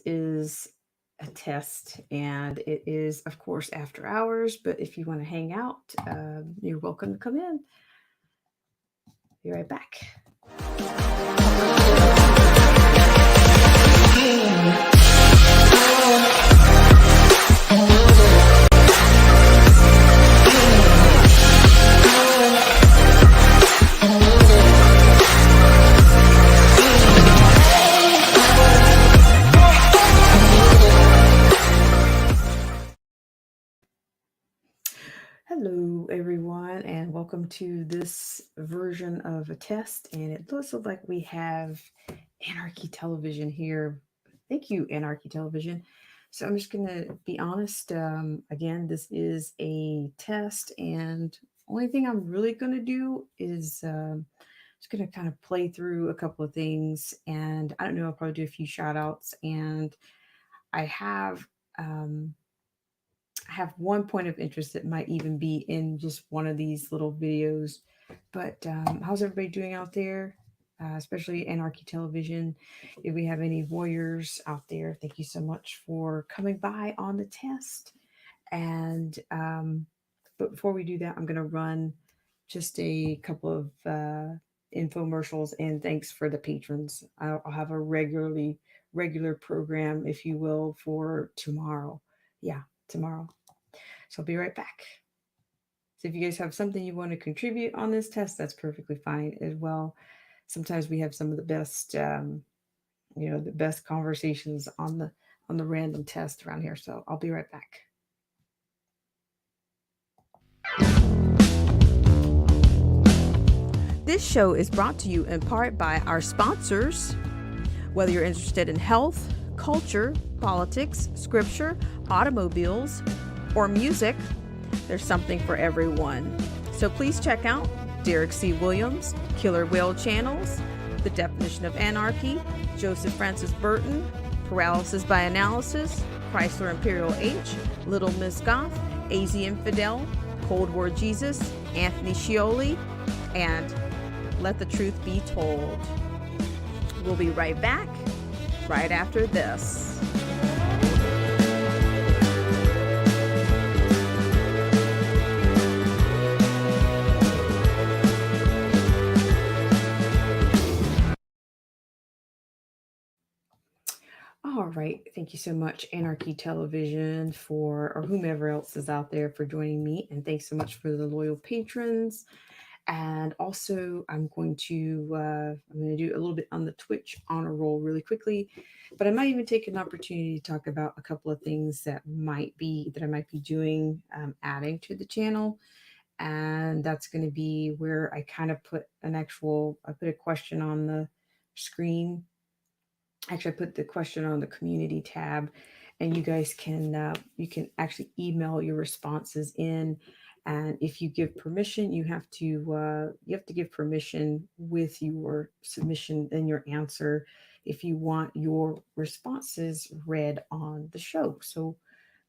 is a test, and it is, of course, after hours. But if you want to hang out, you're welcome to come in. Be right back. Hello, everyone, and welcome to this version of a test. And it looks like we have Anarchy Television here. Thank you, Anarchy Television. So I'm just going to be honest. Again, this is a test, and only thing I'm really going to do is just going to kind of play through a couple of things. And I don't know, I'll probably do a few shout outs. And I have. I have one point of interest that might even be in just one of these little videos. But how's everybody doing out there? Especially Anarchy Television. If we have any warriors out there, thank you so much for coming by on the test. And but before we do that, I'm gonna run just a couple of infomercials and thanks for the patrons. I'll have a regular program, if you will, for tomorrow. Yeah, tomorrow. So I'll be right back. So if you guys have something you want to contribute on this test, that's perfectly fine as well. Sometimes we have some of the best, the best conversations on the random test around here. So I'll be right back. This show is brought to you in part by our sponsors. Whether you're interested in health, culture, politics, scripture, automobiles, or music, there's something for everyone. So please check out Derek C. Williams, Killer Whale Channels, The Definition of Anarchy, Joseph Francis Burton, Paralysis by Analysis, Chrysler Imperial H, Little Miss Goth, AZ Infidel, Cold War Jesus, Anthony Scioli, and Let the Truth Be Told. We'll be right back, right after this. All right. Thank you so much, Anarchy Television, or whomever else is out there for joining me. And thanks so much for the loyal patrons. And also, I'm going to do a little bit on the Twitch honor roll really quickly, but I might even take an opportunity to talk about a couple of things that I might be doing, adding to the channel. And that's going to be where I kind of I put a question on the screen. Actually, I put the question on the community tab, and you can actually email your responses in. And if you give permission, you have to give permission with your submission and your answer if you want your responses read on the show. So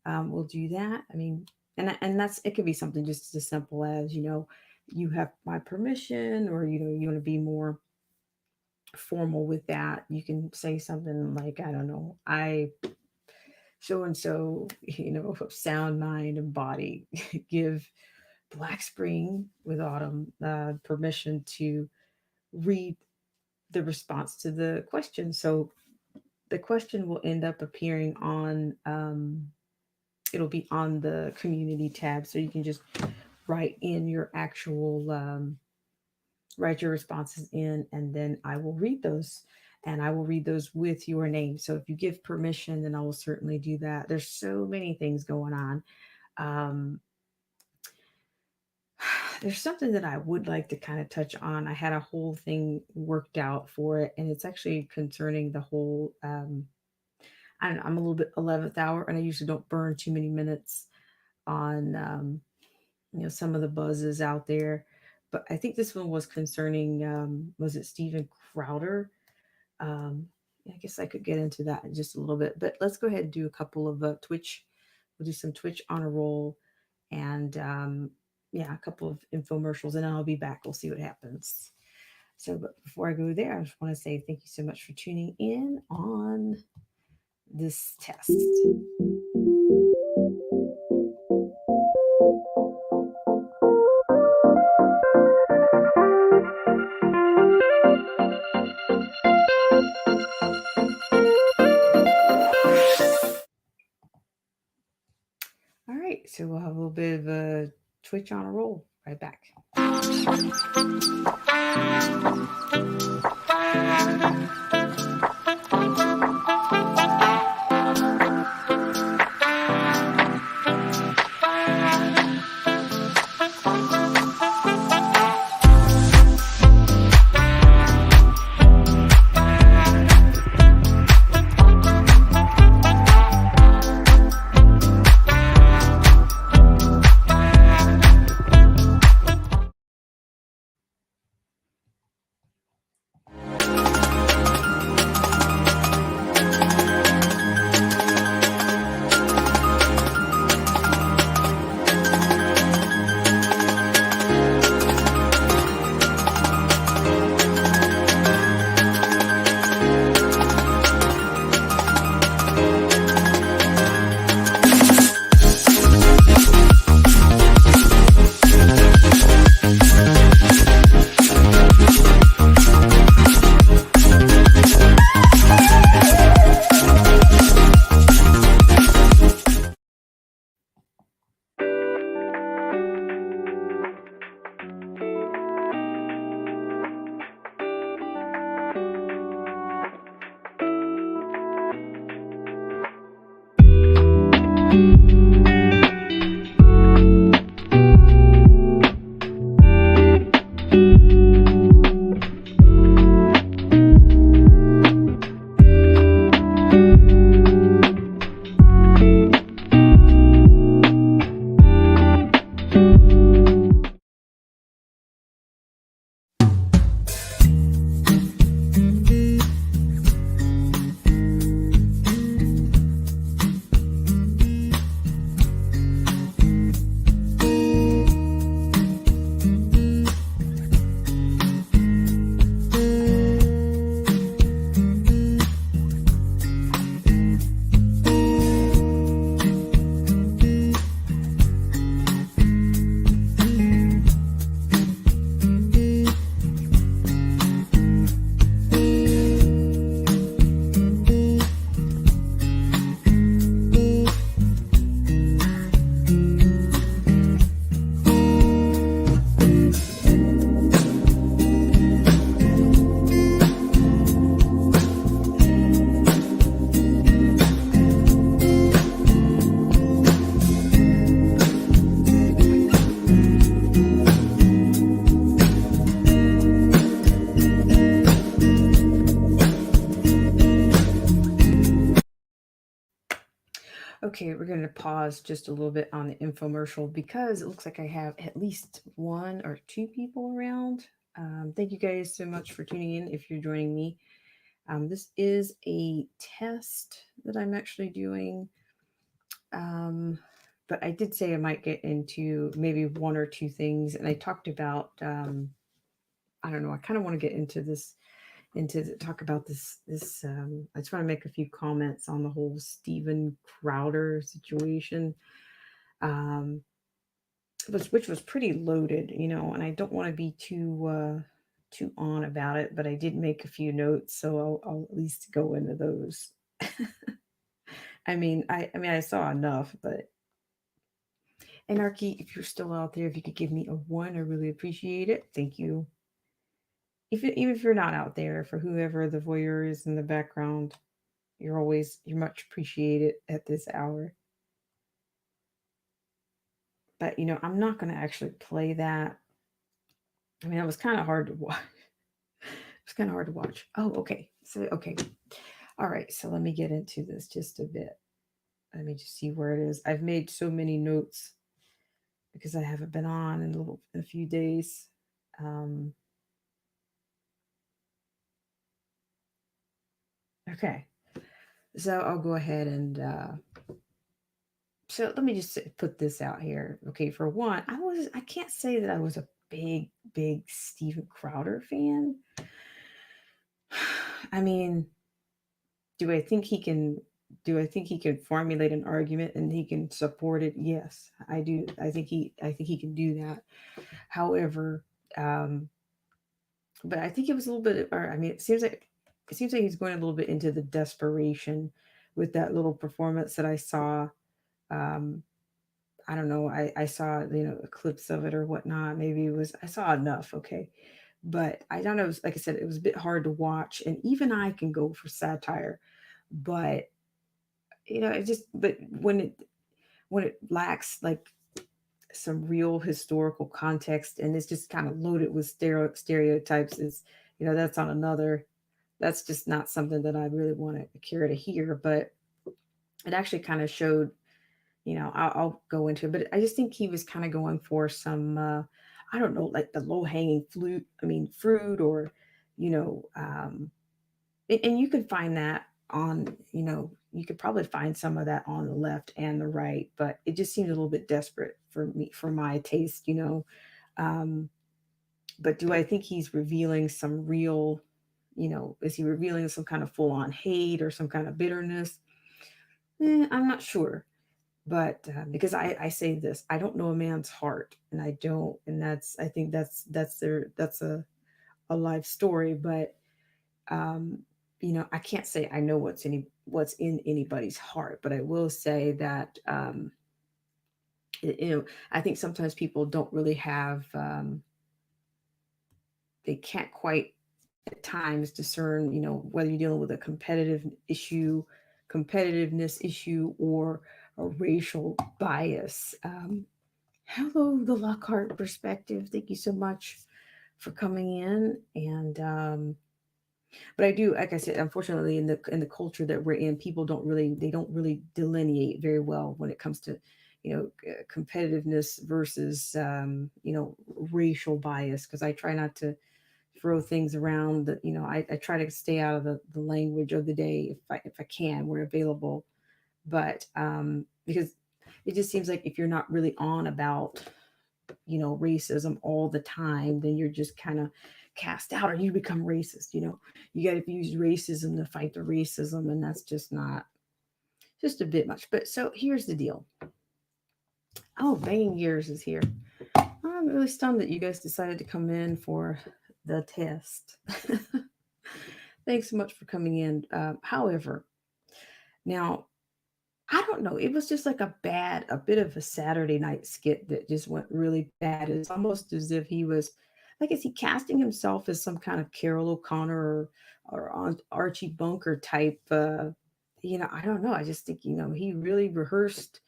we'll do that. I mean, and that's it. Could be something just as simple as you have my permission, or you want to be more formal with that. You can say something like, I don't know, I so and so, of sound mind and body, give Black Spring with Autumn permission to read the response to the question. So the question will end up appearing on, it'll be on the community tab. So you can just write in your actual, write your responses in, and then I will read those. And I will read those with your name. So if you give permission, then I will certainly do that. There's so many things going on. Um, there's something that I would like to kind of touch on. I had a whole thing worked out for it, and it's actually concerning the whole. I don't know, I'm a little bit 11th hour, and I usually don't burn too many minutes on some of the buzzes out there, but I think this one was concerning. Was it Steven Crowder? I guess I could get into that in just a little bit, but let's go ahead and do a couple of Twitch. We'll do some Twitch on a roll, and yeah, a couple of infomercials, and then I'll be back. We'll see what happens. So, but before I go there, I just want to say thank you so much for tuning in on this test. All right, so we'll have a little bit of a twitch on a roll. Right back. Okay, we're going to pause just a little bit on the infomercial because it looks like I have at least one or two people around. Thank you guys so much for tuning in if you're joining me. This is a test that I'm actually doing. But I did say I might get into maybe one or two things. And I talked about, I don't know, I kind of want to get into this talk about this I just want to make a few comments on the whole Steven Crowder situation, which was pretty loaded, and I don't want to be too on about it, but I did make a few notes, so I'll at least go into those. I saw enough, but Anarchy, if you're still out there, if you could give me a 1, I really appreciate it. Thank you. Even if you're not out there, for whoever the voyeur is in the background, you're much appreciated at this hour. But I'm not going to actually play that. It was kind of hard to watch. It's kind of hard to watch. Oh, okay. Okay. All right. So let me get into this just a bit. Let me just see where it is. I've made so many notes because I haven't been on in a few days. Okay. So I'll go ahead and so let me just put this out here. Okay, for one, I can't say that I was a big Steven Crowder fan. Do I think he can do I think he can formulate an argument and he can support it? Yes, I do. I think he can do that. However, um, but I think it was a little bit, or I mean, it seems like he's going a little bit into the desperation with that little performance that I saw. Um, I don't know. I saw, clips of it or whatnot. Maybe it was, I saw enough. Okay. But I don't know. It was, like I said, it was a bit hard to watch. And even I can go for satire, but it just, but when it lacks like some real historical context and it's just kind of loaded with stereotypes, is, that's on another, that's just not something that I really want to care to hear. But it actually kind of showed, I'll go into it, but I just think he was kind of going for some, I don't know, like the low hanging fruit, or, and you can find that on, you could probably find some of that on the left and the right, but it just seemed a little bit desperate for me, for my taste. Um, but do I think he's revealing some real, is he revealing some kind of full on hate or some kind of bitterness? I'm not sure. But because I say this, I don't know a man's heart, and I don't, and I think that's a life story. But um, I can't say I know what's in anybody's heart, but I will say that I think sometimes people don't really have, they can't quite at times discern, whether you're dealing with a competitiveness issue, or a racial bias. Hello, the Lockhart perspective. Thank you so much for coming in. And but I do, like I said, unfortunately, in the culture that we're in, people don't really delineate very well when it comes to, competitiveness versus, racial bias. Because I try not to throw things around. That I try to stay out of the language of the day if I can, where available. But because it just seems like if you're not really on about, racism all the time, then you're just kind of cast out, or you become racist. You got to use racism to fight the racism, and that's just not, just a bit much. But so here's the deal. Oh, Banging Gears is here. I'm really stunned that you guys decided to come in for the test. Thanks so much for coming in. However, now I don't know. It was just like a bit of a Saturday night skit that just went really bad. It's almost as if he was, like, is he casting himself as some kind of Carol O'Connor, or Archie Bunker type? I don't know. I just think, he really rehearsed.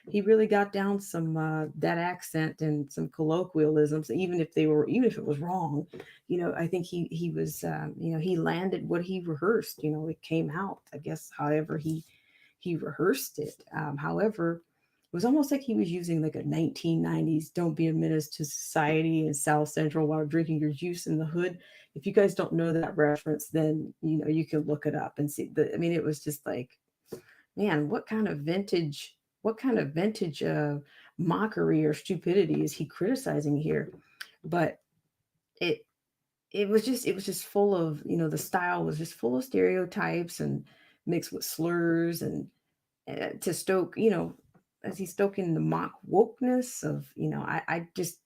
He really got down some, that accent and some colloquialisms, even if it was wrong. I think he was, he landed what he rehearsed. It came out, I guess, however he rehearsed it. However, it was almost like he was using like a 1990s "Don't Be a Menace to Society" in South Central while drinking your juice in the hood. If you guys don't know that reference, then you can look it up and see. I mean, it was just like, man, what kind of vintage mockery or stupidity is he criticizing here? But it it was just full of, the style was just full of stereotypes and mixed with slurs, and to stoke, as he's stoking the mock wokeness of, I just,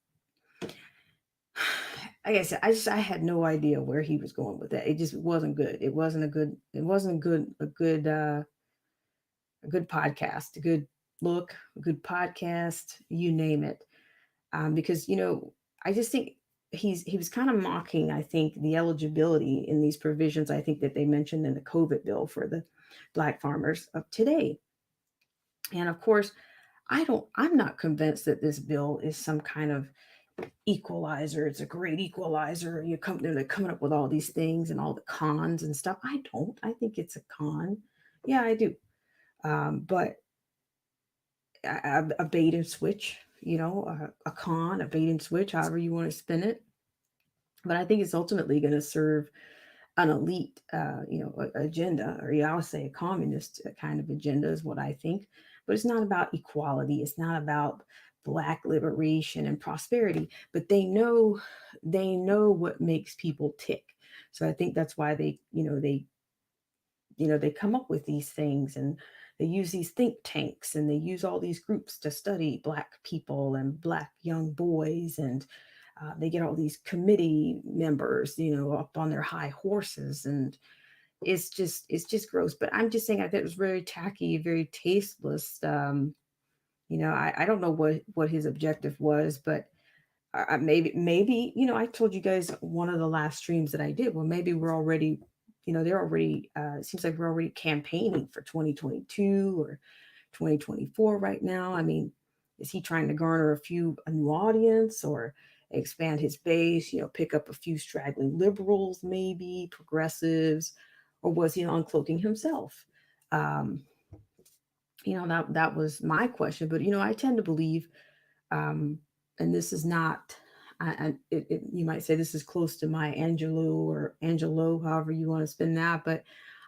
like I said, I had no idea where he was going with that. It just wasn't good. It wasn't a good podcast, a good look, a good podcast, you name it. Because, I just think he was kind of mocking, I think, the eligibility in these provisions, I think, that they mentioned in the COVID bill for the black farmers of today. And of course, I'm not convinced that this bill is some kind of equalizer. It's a great equalizer. They're coming up with all these things and all the cons and stuff. I don't. I think it's a con. Yeah, I do. But a bait and switch, a con, a bait and switch, however you want to spin it. But I think it's ultimately going to serve an elite, agenda, or, yeah, I'll say a communist kind of agenda is what I think. But it's not about equality. It's not about black liberation and prosperity. But they know what makes people tick. So I think that's why they they come up with these things, and they use these think tanks, and they use all these groups to study Black people and Black young boys, and they get all these committee members, up on their high horses, and it's just gross. But I'm just saying, I think it was very tacky, very tasteless. I don't know what his objective was, but maybe I told you guys one of the last streams that I did. Well, maybe we're already, they're already. It seems like we're already campaigning for 2022 or 2024 right now. I mean, is he trying to garner a new audience, or expand his base? Pick up a few straggling liberals, maybe progressives, or was he uncloaking himself? Um, that was my question. But I tend to believe, um, and this is not, you might say this is close to my Angelo, however you want to spin that, but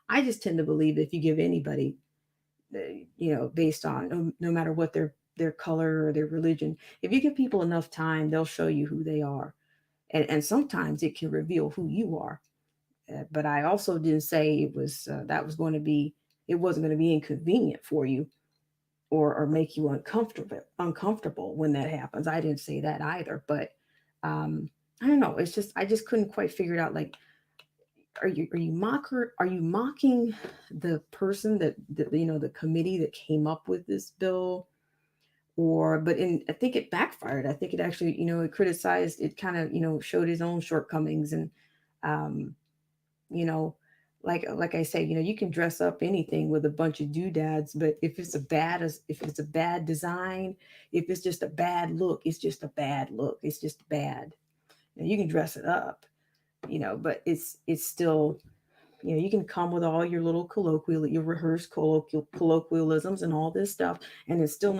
I just tend to believe that if you give anybody, based on no matter what their color or their religion, if you give people enough time, they'll show you who they are, and sometimes it can reveal who you are. But I also didn't say it wasn't going to be inconvenient for you, or make you uncomfortable when that happens. I didn't say that either, but um I don't know, it's just I just couldn't quite figure it out. Like, are you mocking the person that the committee that came up with this bill? Or but in I think it backfired. I think it actually, it criticized, it kind of, showed his own shortcomings. And um you know like I say, you can dress up anything with a bunch of doodads, but if it's a bad design, if it's just a bad look, it's just a bad look, it's just bad. You can dress it up, but it's still, you can come with all your little your rehearsed colloquialisms and all this stuff, and it's still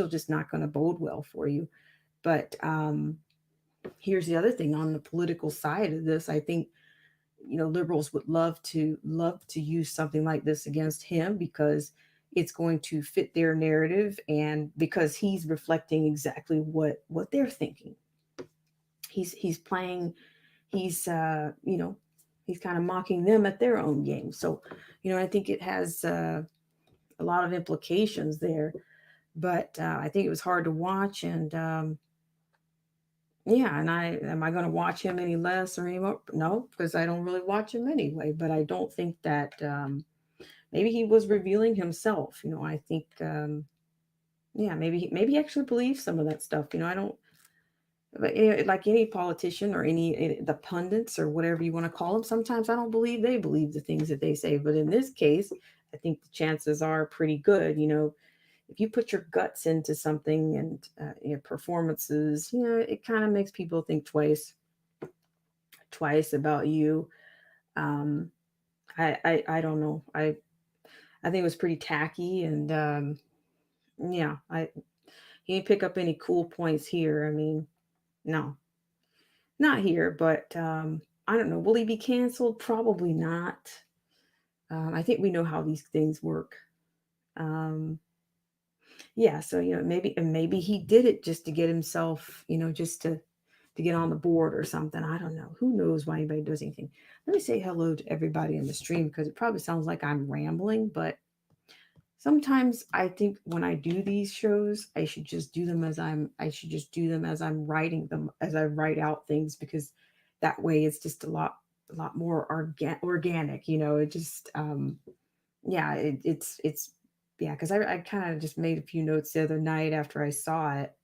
just not gonna bode well for you. But here's the other thing on the political side of this. I think, liberals would love to use something like this against him, because it's going to fit their narrative, and because he's reflecting exactly what they're thinking. He's playing, he's he's kind of mocking them at their own game. So, I think it has a lot of implications there. But I think it was hard to watch. And yeah, and am I going to watch him any less or any more? No, because I don't really watch him anyway. But I don't think that maybe he was revealing himself. I think yeah, maybe he actually believes some of that stuff. I don't. But like any politician or the pundits or whatever you want to call them, sometimes I don't believe they believe the things that they say. But in this case, I think the chances are pretty good. If you put your guts into something, and performances, it kind of makes people think twice about you. Um, I don't know. I think it was pretty tacky. And yeah, he didn't pick up any cool points here. I mean, no, not here. But I don't know. Will he be canceled? Probably not. I think we know how these things work. Um, yeah, so maybe he did it just to get himself, just to get on the board or something. I don't know. Who knows why anybody does anything? Let me say hello to everybody in the stream, because it probably sounds like I'm rambling, but sometimes I think when I do these shows, I should just do them as I'm writing them, as I write out things, because that way it's just a lot more organic. It just yeah, it's yeah, because I kind of just made a few notes the other night after I saw it.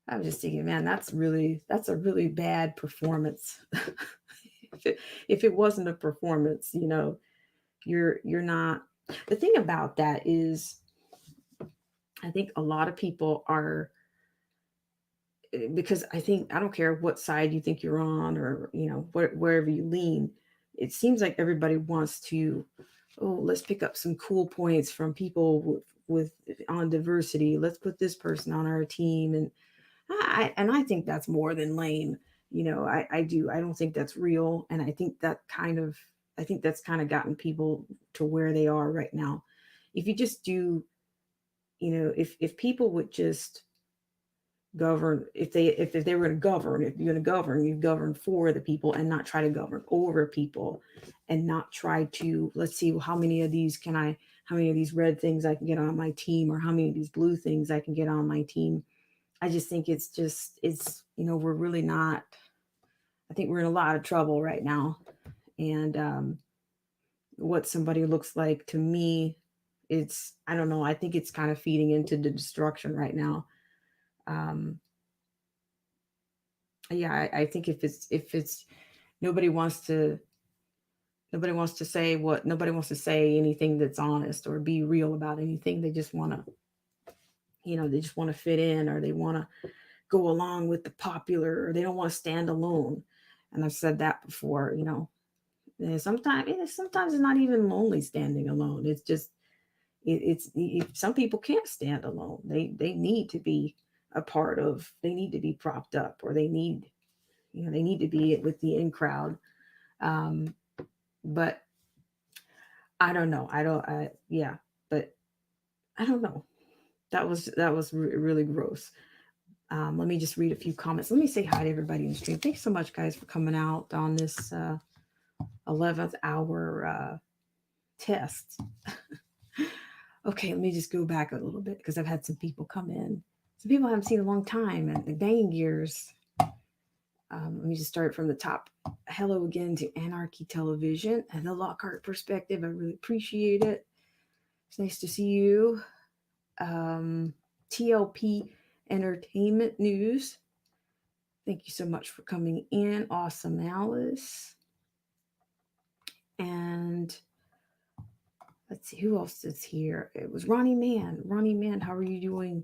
I was just thinking, man, that's a really bad performance. If it wasn't a performance, you're not. The thing about that is, I think a lot of people are, because I think, I don't care what side you think you're on, or wherever you lean. It seems like everybody wants to, oh, let's pick up some cool points from people on diversity. Let's put this person on our team. And I think that's more than lame. I do. I don't think that's real. And I think that's kind of gotten people to where they are right now. If you just do, if people would just govern. If they were going to govern, if you're going to govern, you govern for the people and not try to govern over people, and not try to, let's see, well, how many of these red things I can get on my team, or how many of these blue things I can get on my team. I just think we're really not. I think we're in a lot of trouble right now, and what somebody looks like to me, it's, I don't know. I think it's kind of feeding into the destruction right now. Um, yeah, I think if it's nobody wants to nobody wants to say anything that's honest or be real about anything. They just want to, they just want to fit in, or they want to go along with the popular, or they don't want to stand alone. And I've said that before. And sometimes it's not even lonely standing alone. It's just some people can't stand alone. They need to be a part of. They need to be propped up, or they need to be with the in crowd. Um, but I don't know. I don't. Yeah, but I don't know. That was really gross. Let me just read a few comments. Let me say hi to everybody in the stream. Thanks so much, guys, for coming out on this 11th hour test. Okay, let me just go back a little bit because I've had some people come in. Some people I haven't seen in a long time, and the banging gears. Let me just start from the top. Hello again to Anarchy Television and the Lockhart Perspective. I really appreciate it. It's nice to see you. TLP Entertainment News. Thank you so much for coming in. Awesome Alice. And let's see who else is here. It was Ronnie Mann. Ronnie Mann, how are you doing?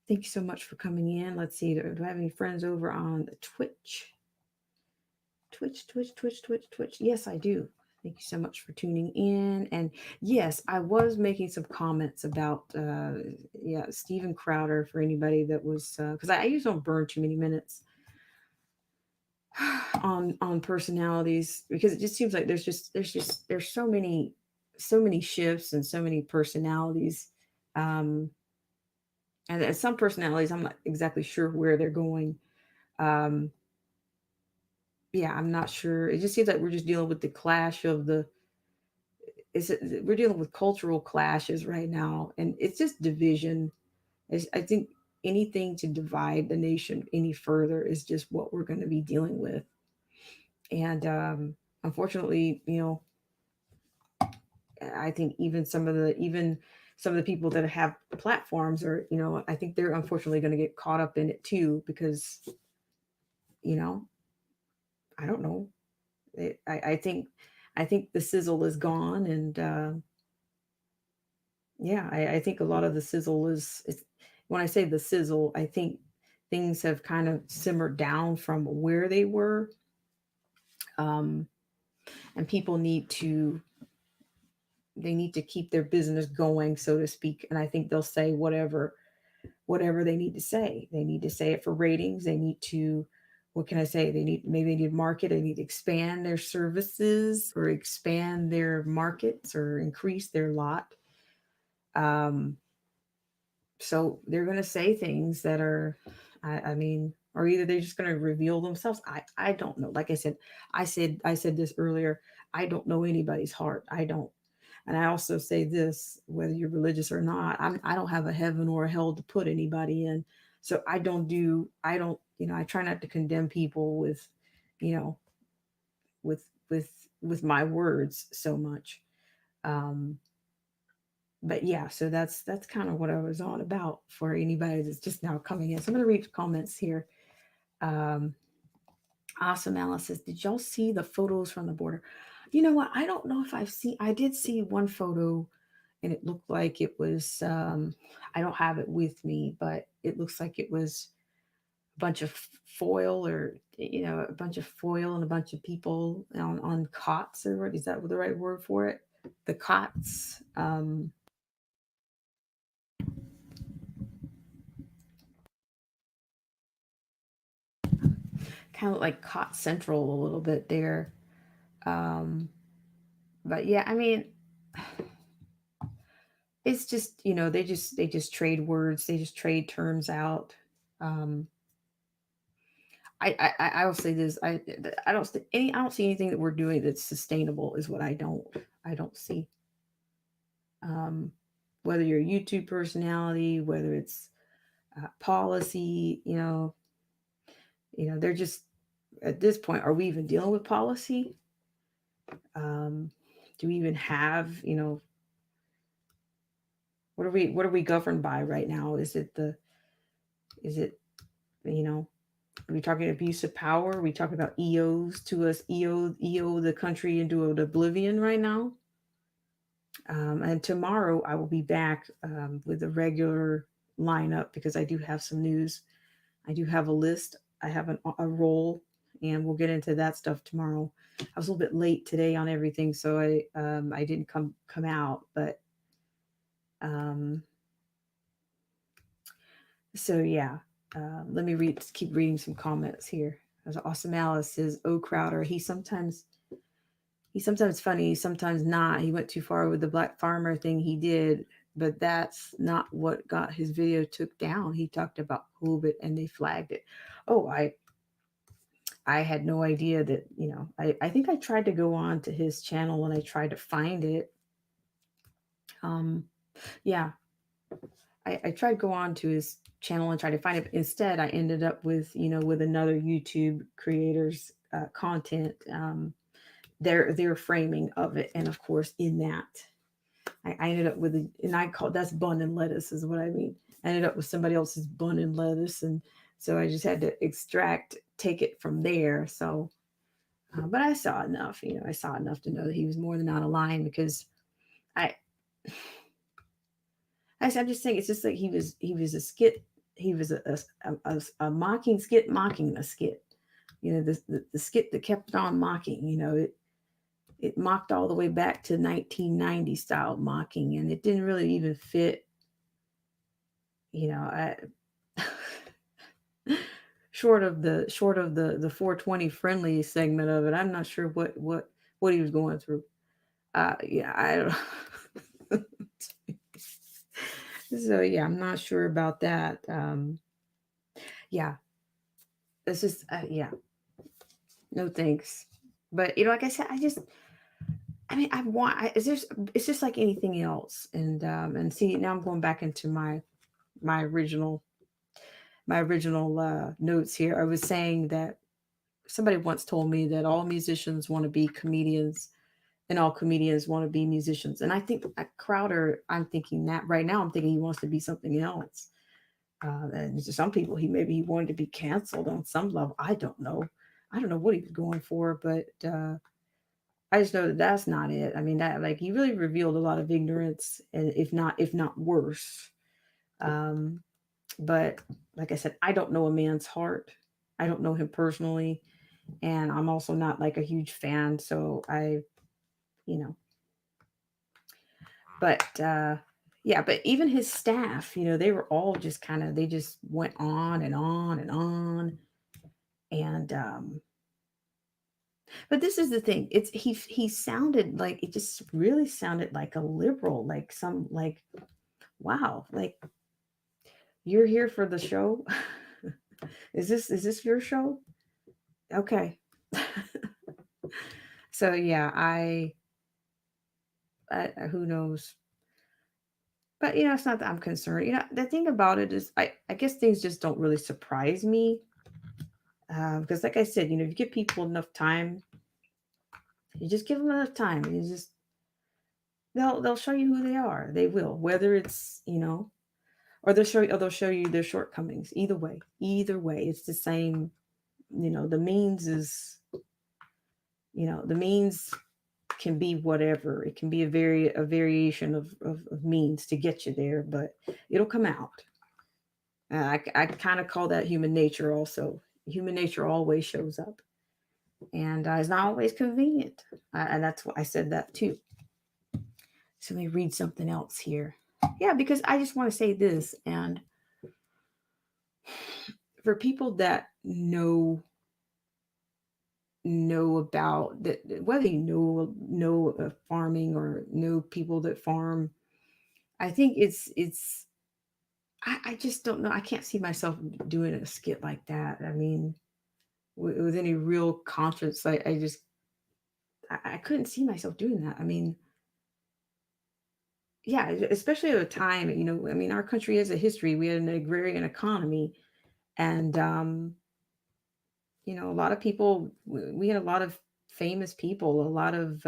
Thank you so much for coming in. Let's see. Do I have any friends over on Twitch? Twitch. Yes, I do. Thank you so much for tuning in. And yes, I was making some comments about, Steven Crowder, for anybody that was, because I usually don't burn too many minutes on personalities, because it just seems like there's so many shifts and so many personalities. Um, and some personalities, I'm not exactly sure where they're going. Um, yeah, I'm not sure. It just seems like we're just dealing with the clash of the is it we're dealing with cultural clashes right now, and it's just division. I think anything to divide the nation any further is just what we're going to be dealing with. And unfortunately, I think even some of the people that have platforms are, I think they're unfortunately going to get caught up in it too, because you know I don't know. I think the sizzle is gone, and yeah, I think a lot of the sizzle is when I say the sizzle, I think things have kind of simmered down from where they were, um, and people need to keep their business going, so to speak. And I think they'll say whatever they need to say. They need to say it for ratings. They need to, what can I say? Maybe they need to market. They need to expand their services, or expand their markets, or increase their lot. Um, so they're going to say things that are, I mean, or either they're just going to reveal themselves. I don't know. Like I said this earlier. I don't know anybody's heart. I don't. And I also say this, whether you're religious or not, I don't have a heaven or a hell to put anybody in. So I don't, I try not to condemn people you know, with, with, with my words so much. Um, but yeah, so that's kind of what I was on about for anybody that's just now coming in. So I'm going to read the comments here. Um, awesome Alice says, did y'all see the photos from the border? You know what? I don't know if I did see one photo, and it looked like it was, I don't have it with me, but it looks like it was a bunch of foil, or, a bunch of foil and a bunch of people on cots, or what is that the right word for it? The cots. Kind of like caught central a little bit there. Um, but yeah, I mean, it's just, they just trade words, they just trade terms out. Um, I will say this. I don't see anything that we're doing that's sustainable. Is what I don't see. Um, whether you're a YouTube personality, whether it's policy, they're just at this point. Are we even dealing with policy? Um, do we even have what are we governed by right now? Is it you know are we talking abuse of power? Are we talking about EOs to us EO the country into oblivion right now? And tomorrow I will be back with a regular lineup because I do have some news. I do have a list. I have a role, and we'll get into that stuff tomorrow. I was a little bit late today on everything, so I didn't come out, but um, so yeah. Let me keep reading some comments here. As Awesome Alice says, "Oh Crowder, he's sometimes funny, sometimes not. He went too far with the black farmer thing he did, but that's not what got his video took down. He talked about COVID and they flagged it." Oh, I had no idea that, I think I tried to go on to his channel and I tried to find it. Um, yeah, I tried to go on to his channel and try to find it, but instead I ended up with another YouTube creator's content, their framing of it. And of course, in that, I ended up with and I call that's bun and lettuce is what I mean. I ended up with somebody else's bun and lettuce, and so I just had to take it from there. So, but I saw enough, I saw enough to know that he was more than out of line because I, I'm just saying it's just like he was a skit, he was a mocking skit mocking a skit, the skit that kept on mocking, it mocked all the way back to 1990 style mocking, and it didn't really even fit. I short of the 420 friendly segment of it, I'm not sure what he was going through. Yeah, I don't. So yeah, I'm not sure about that. Yeah, it's just yeah, no thanks. But like I said, I mean, it's just like anything else, and see, now I'm going back into my original notes here. I was saying that somebody once told me that all musicians want to be comedians and all comedians want to be musicians. And I think Crowder, I'm thinking that right now, I'm thinking he wants to be something else. And to some people, maybe he wanted to be canceled on some level. I don't know. I don't know what he was going for, but I just know that that's not it. I mean, that like he really revealed a lot of ignorance, and if not worse. Um, but like I said, I don't know a man's heart. I don't know him personally, and I'm also not like a huge fan. So you know, but yeah, but even his staff, they were all just they just went on and on and on, and but this is the thing. He sounded like it just really sounded like a liberal, like some like wow, like you're here for the show. Is this your show? Okay. So yeah, I who knows, but it's not that I'm concerned. The thing about it is, I guess things just don't really surprise me, because like I said, if you give people enough time, you just give them enough time, and they'll show you who they are. They will, whether it's or they'll show you their shortcomings. Either way, it's the same. The means is the means can be whatever. It can be a variation of means to get you there, but it'll come out. I kind of call that human nature. Also, human nature always shows up, and it's not always convenient. And that's why I said that too. So let me read something else here. Yeah, because I just want to say this, and for people that know about that, whether you know farming or know people that farm, I think it's I just don't know. I can't see myself doing a skit like that. I mean, with any real conscience, I couldn't see myself doing that. I mean, yeah, especially at a time, I mean, our country has a history. We had an agrarian economy, and a lot of people. We had a lot of famous people, a lot of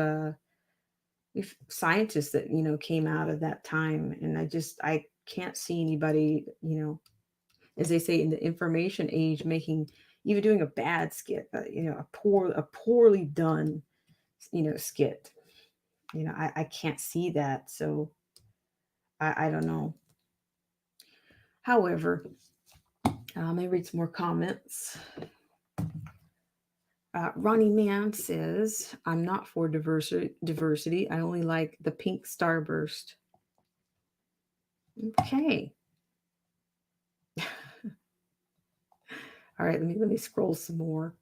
scientists that came out of that time, and I can't see anybody, as they say in the information age, making even doing a bad skit, a poorly done, skit. I can't see that, so I don't know. However, let me read some more comments. Ronnie Mann says, "I'm not for diversity. I only like the pink starburst." Okay. All right. Let me scroll some more.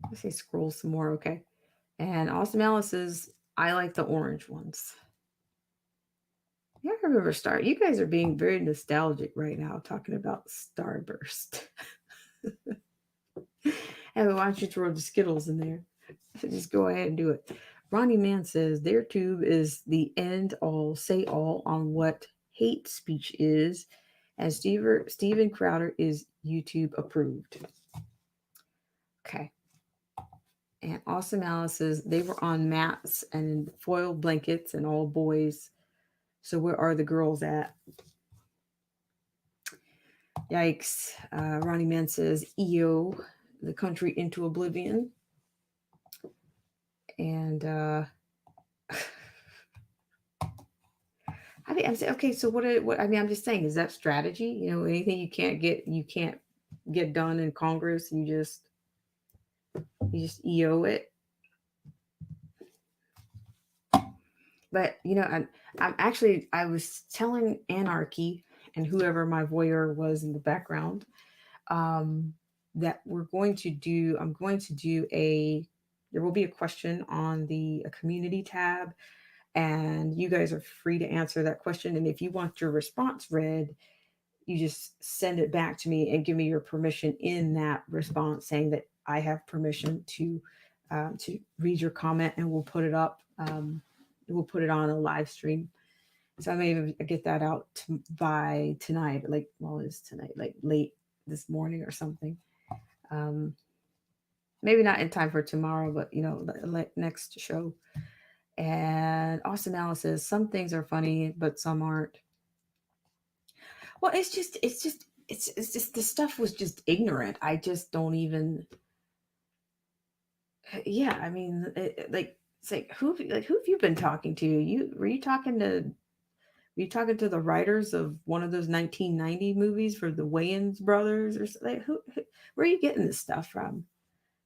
Let's say scroll some more. Okay. And Awesome Alice says, "I like the orange ones." Yeah, I remember Star. You guys are being very nostalgic right now, talking about Starburst. And why don't you throw the Skittles in there? Just go ahead and do it. Ronnie Mann says their tube is the end all, say all on what hate speech is, and Steven Crowder is YouTube approved. Okay. And Awesome Alice says they were on mats and foil blankets and all boys. So where are the girls at? Yikes. Ronnie Mann says EO, the country into oblivion. And I'm saying, okay, so what I mean, I'm just saying, is that strategy? Anything you can't get done in Congress, you just EO it. But I'm actually I was telling Anarchy and whoever my voyeur was in the background, um, that I'm going to do there will be a question on the community tab, and you guys are free to answer that question. And if you want your response read, you just send it back to me and give me your permission in that response, saying that I have permission to read your comment, and we'll put it up. We'll put it on a live stream. So I may even get that out by tonight, like, well, it's tonight, like late this morning or something. Um, Maybe not in time for tomorrow, but next show. And Austin Alice says some things are funny, but some aren't. Well, it's just the stuff was just ignorant. I just don't even. Yeah, I mean, like it's like who have you been talking to? Were you talking to the writers of one of those 1990 movies for the Wayans brothers or something? Where are you getting this stuff from?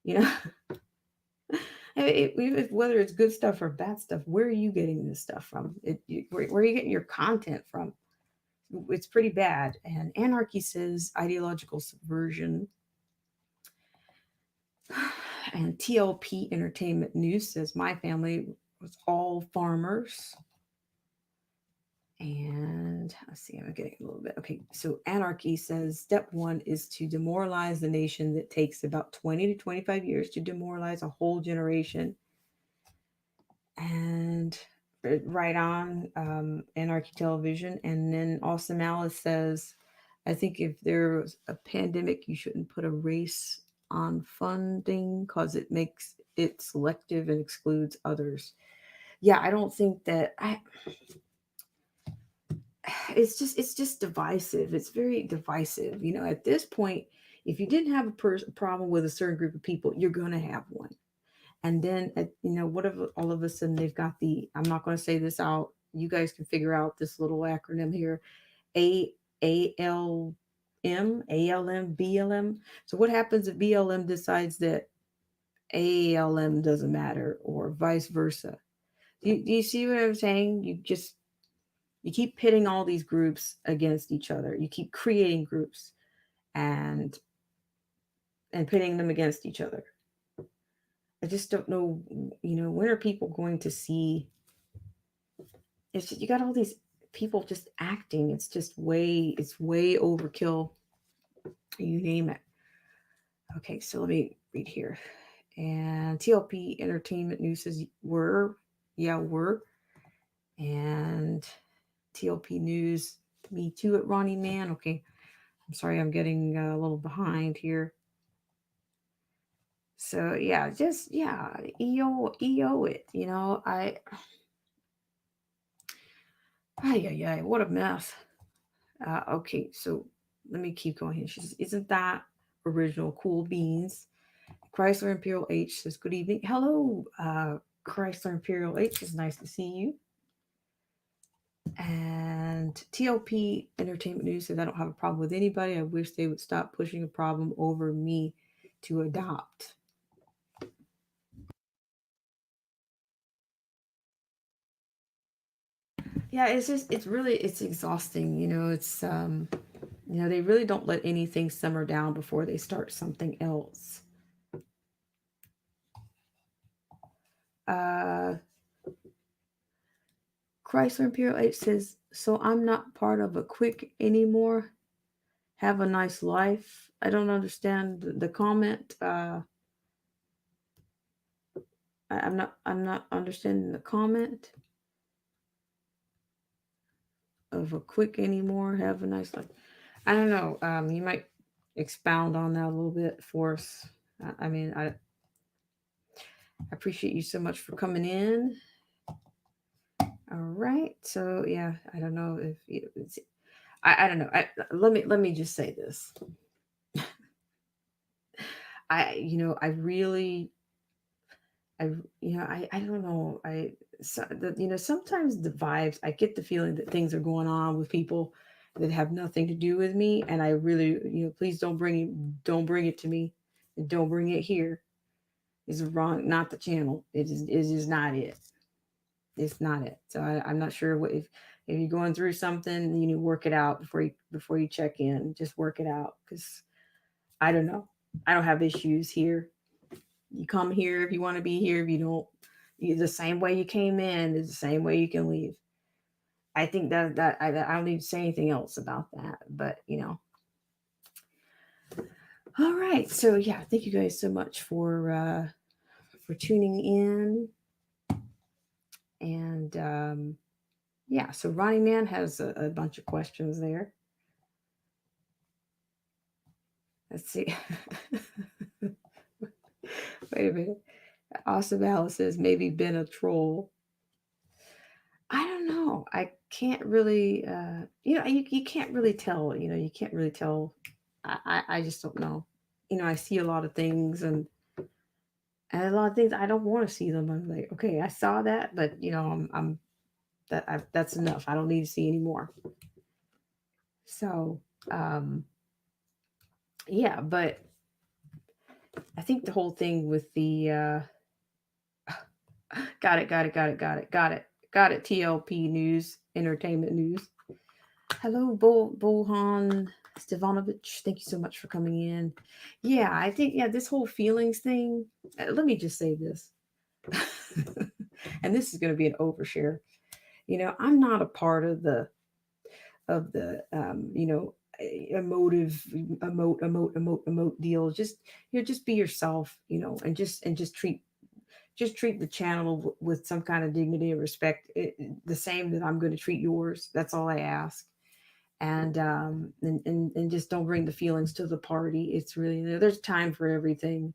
You know, whether it's good stuff or bad stuff, where are you getting this stuff from? Where are you getting your content from? It's pretty bad. And Anarchy says ideological subversion. And TLP Entertainment News says my family was all farmers. And let's see, I'm getting a little bit. Okay, so Anarchy says step one is to demoralize the nation. That takes about 20 to 25 years to demoralize a whole generation. And right on, Anarchy Television. And then Awesome Alice says, I think if there's a pandemic, you shouldn't put a race on funding because it makes it selective and excludes others. Yeah, I don't think that I it's just divisive. It's very divisive. At this point, if you didn't have a problem with a certain group of people, you're going to have one. And then, what if all of a sudden they've got I'm not going to say this out. You guys can figure out this little acronym here, A A L M A L M B L M. So what happens if BLM decides that ALM doesn't matter, or vice versa? Do you see what I'm saying? You keep pitting all these groups against each other. You keep creating groups and pitting them against each other. I just don't know, when are people going to see? It's just, you got all these people just acting. It's way overkill. You name it. Okay, so let me read here. And TLP Entertainment News says were. And TLP News, me too at Ronnie Man. Okay, I'm sorry, I'm getting a little behind here. So yeah, just yeah, EO it. What a mess. Okay, so let me keep going here. She says, "Isn't that original? Cool beans." Chrysler Imperial H says, "Good evening. Hello, Chrysler Imperial H. It's nice to see you." And TLP Entertainment News says, "I don't have a problem with anybody. I wish they would stop pushing a problem over me to adopt." Yeah, it's exhausting. They really don't let anything simmer down before they start something else. Uh, Chrysler Imperial H says, "So I'm not part of a quick anymore. Have a nice life." I don't understand the comment. I'm not understanding the comment of a quick anymore. Have a nice life. I don't know. You might expound on that a little bit for us. I appreciate you so much for coming in. All right. So yeah, I don't know if I don't know. Let me just say this. I really I I don't know. Sometimes the vibes, I get the feeling that things are going on with people that have nothing to do with me, and I really, please don't bring it to me, and don't bring it here. It's wrong, not the channel. It is not it. It's not it. So I'm not sure what if you're going through something, you need to work it out before you check in. Just work it out, because I don't know. I don't have issues here. You come here if you want to be here. If you don't, the same way you came in is the same way you can leave. I think that I don't need to say anything else about that. But all right. So yeah, thank you guys so much for tuning in. And yeah, so Ronnie Man has a bunch of questions there. Let's see. Wait a minute. Awesome Alice says maybe been a troll. I don't know. I can't really, you can't really tell. You can't really tell. I just don't know. I see a lot of things, and a lot of things I don't want to see them. I'm like, okay, I saw that, but that's enough. I don't need to see anymore. So, um, yeah, but I think the whole thing with the got it, got it, got it, got it, got it, got it. TLP News, Entertainment News. Hello, Bohan Stevanovic. Thank you so much for coming in. Yeah, I think this whole feelings thing. Let me just say this, and this is going to be an overshare. I'm not a part of the emotive emote deal. Just be yourself, and just treat the channel with some kind of dignity and respect, the same that I'm going to treat yours. That's all I ask. And just don't bring the feelings to the party. It's really, there's time for everything.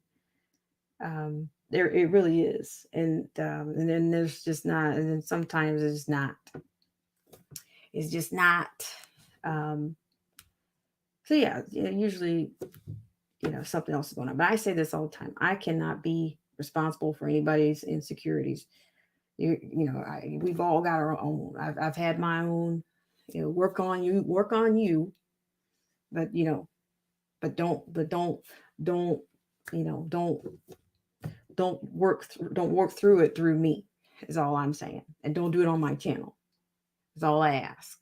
There it really is. And then there's just not, and then sometimes it's just not. um so yeah, usually, something else is going on. But I say this all the time: I cannot be responsible for anybody's insecurities. We've all got our own. I've had my own. Work on you, but don't don't work through it through me. Is all I'm saying, and don't do it on my channel. Is all I ask.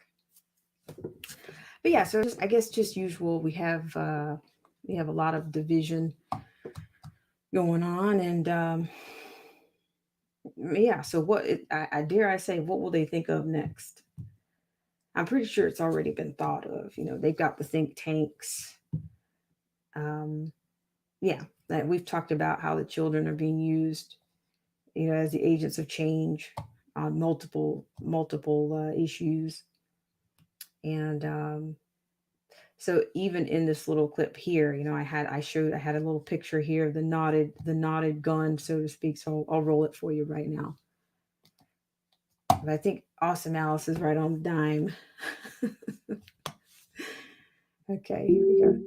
But yeah, so I guess just usual. We have a lot of division going on, and yeah. So I dare I say, what will they think of next? I'm pretty sure it's already been thought of. They've got the think tanks. Um, yeah, that we've talked about how the children are being used, as the agents of change on multiple issues. And so even in this little clip here, I had a little picture here of the knotted gun, so to speak. So I'll roll it for you right now. But I think Awesome Alice is right on the dime. Okay, here we go.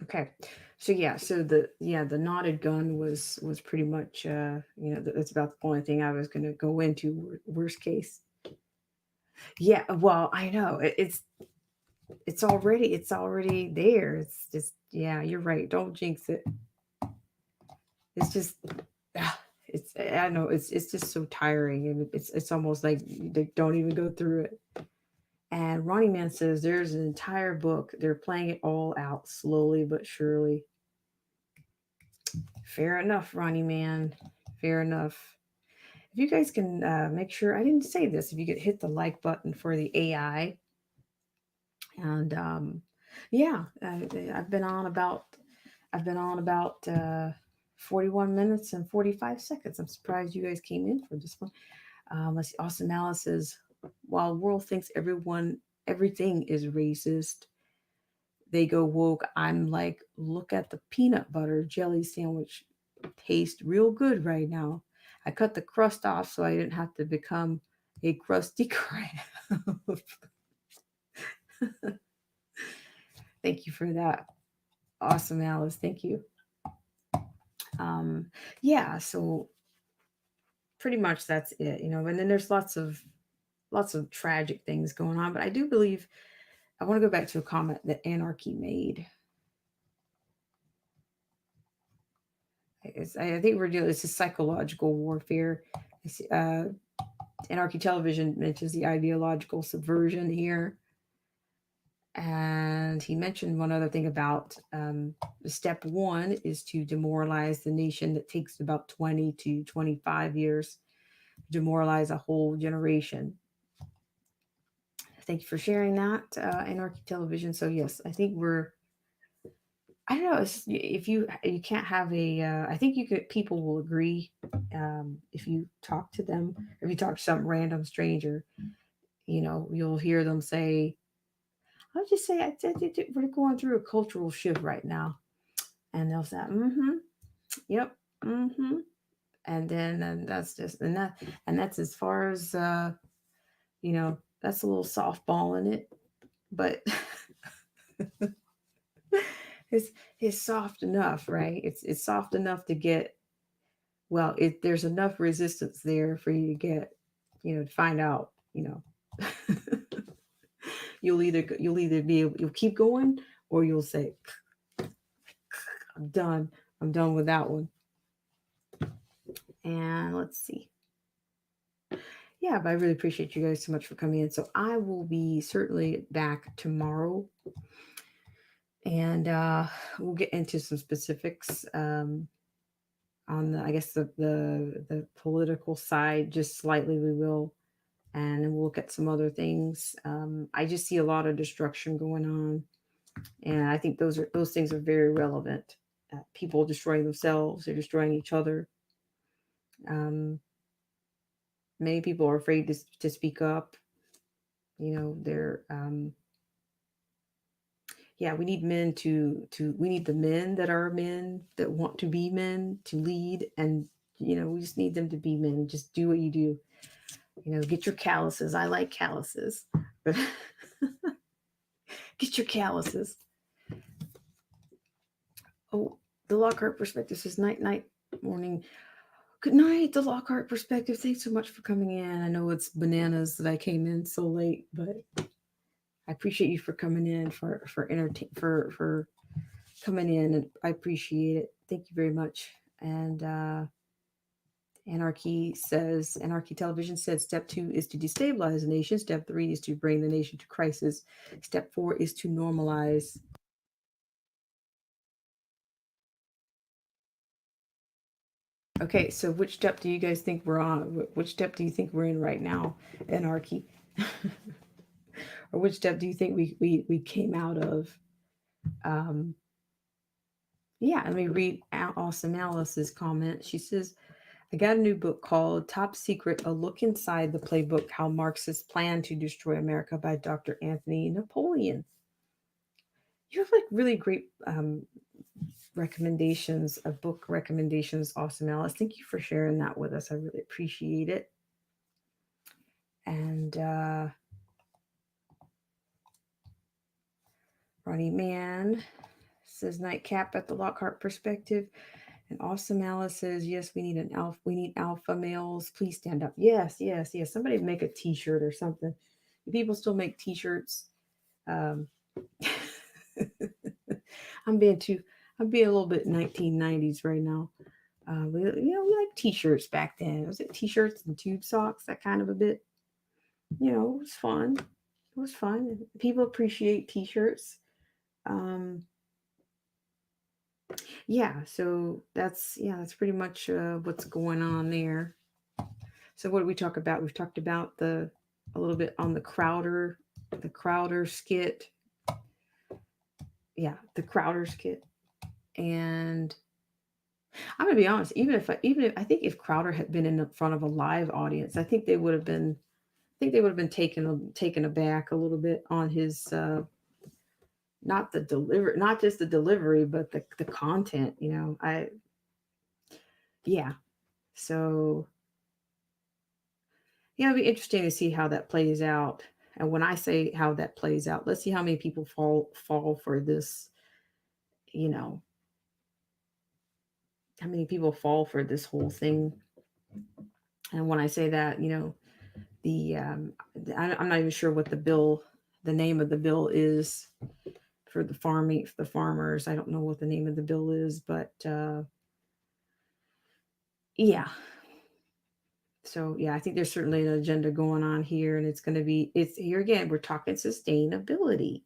Okay. So yeah, the knotted gun was pretty much that's about the only thing I was going to go into, worst case. Yeah, well, I know it's already there. It's just, yeah, you're right. Don't jinx it. It's just I know it's just so tiring, and it's almost like they don't even go through it. And Ronnie Man says there's an entire book. They're playing it all out slowly but surely. Fair enough, Ronnie Man. Fair enough. If you guys can make sure, I didn't say this, if you could hit the like button for the AI. And yeah, I've been on about 41 minutes and 45 seconds. I'm surprised you guys came in for this one. Let's see. Austin Alice says, while world thinks everything is racist, they go woke. I'm like, look at the peanut butter jelly sandwich. Tastes real good right now. I cut the crust off so I didn't have to become a crusty crab. Thank you for that. Awesome, Alice. Thank you. Um, yeah, so pretty much that's it. And then there's lots of tragic things going on, but I do believe I want to go back to a comment that Anarchy made. I think we're dealing. It's a psychological warfare. Uh, Anarchy Television mentions the ideological subversion here, and he mentioned one other thing about step one is to demoralize the nation. That takes about 20 to 25 years, demoralize a whole generation. Thank you for sharing that, Anarchy Television. So yes, I think we're. I don't know. If you can't have a, I think you could. People will agree if you talk to them. If you talk to some random stranger, you'll hear them say, "I'll just say we're going through a cultural shift right now," and they'll say, "Mm-hmm, yep, mm-hmm," and that's just and that's as far as that's a little softball in it, but it's it's soft enough, right? It's soft enough to get, well, there's enough resistance there for you to get, to find out, you'll either you'll keep going, or you'll say, I'm done. I'm done with that one. And let's see. Yeah, but I really appreciate you guys so much for coming in. So I will be certainly back tomorrow, and we'll get into some specifics on I guess the political side, just slightly. We will, and then we'll look at some other things. I just see a lot of destruction going on, and I think those things are very relevant. People destroying themselves, they're destroying each other. Um, Many people are afraid to speak up. They're yeah. We need men we need the men that are men that want to be men to lead, and we just need them to be men. Just do what you do. Get your calluses. I like calluses. Get your calluses. Oh, the Lockhart Perspective says night, morning. Good night, the Lockhart Perspective. Thanks so much for coming in. I know it's bananas that I came in so late, but I appreciate you for coming in, for coming in, and I appreciate it. Thank you very much. And Anarchy Television said step 2 is to destabilize the nation. Step 3 is to bring the nation to crisis. Step 4 is to normalize. Okay, so which step do you guys think we're on? Which step do you think we're in right now, Anarchy? Or which step do you think we came out of? Um, yeah, let me read Awesome Alice's comment. She says, I got a new book called Top Secret, A Look Inside the Playbook, How Marxists Plan to Destroy America by Dr. Anthony Napoleon. You have like really great recommendations, of book recommendations, Awesome Alice. Thank you for sharing that with us. I really appreciate it. And Ronnie Mann says nightcap at the Lockhart perspective. And Awesome Alice says, yes, we need an alpha. We need alpha males. Please stand up. Yes, yes, yes. Somebody make a T-shirt or something. Do people still make T-shirts? Um, I'm being a little bit 1990s right now. We like T-shirts back then. Was it T-shirts and tube socks? That kind of a bit. It was fun. It was fun. People appreciate T-shirts. Um, that's pretty much what's going on there. So what did we talk about? We've talked about a little bit on the Crowder skit. Yeah, the Crowder skit. And I'm gonna be honest, even if I think if Crowder had been in front of a live audience, I think they would have been taken aback a little bit on his not just the delivery, but the content, yeah. So yeah, it'll be interesting to see how that plays out. And when I say how that plays out, let's see how many people fall for this, you know, how many people fall for this whole thing. And when I say that, the I'm not even sure what the name of the bill is for the farmers. I don't know what the name of the bill is, but yeah. So yeah, I think there's certainly an agenda going on here, and it's here again. We're talking sustainability.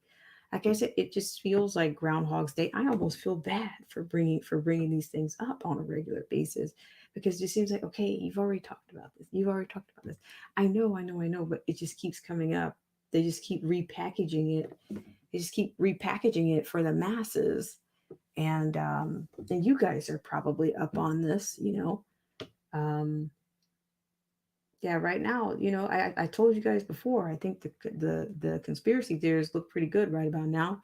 Like I said, it just feels like Groundhog's Day. I almost feel bad for bringing these things up on a regular basis because it just seems like, okay, you've already talked about this. You've already talked about this. I know, but it just keeps coming up. They just keep repackaging it. They just keep repackaging it for the masses, and you guys are probably up on this, Um, yeah, right now, I told you guys before. I think the conspiracy theories look pretty good right about now,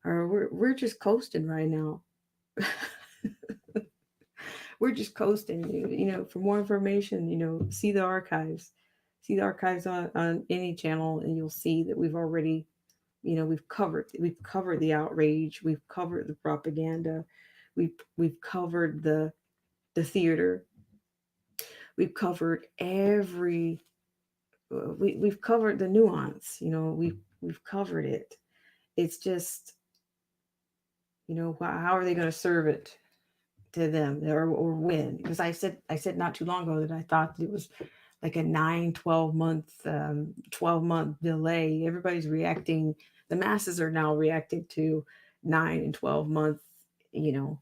or we're just coasting right now. We're just coasting. For more information, see the archives on any channel, and you'll see that we've covered the outrage, we've covered the propaganda, we've covered the theater, we've covered we've covered the nuance. We've covered it. It's just, how are they going to serve it to them, or when? Because I said not too long ago that I thought it was like a 9 12 month 12-month delay. Everybody's reacting. The masses are now reacting to 9 and 12 month, you know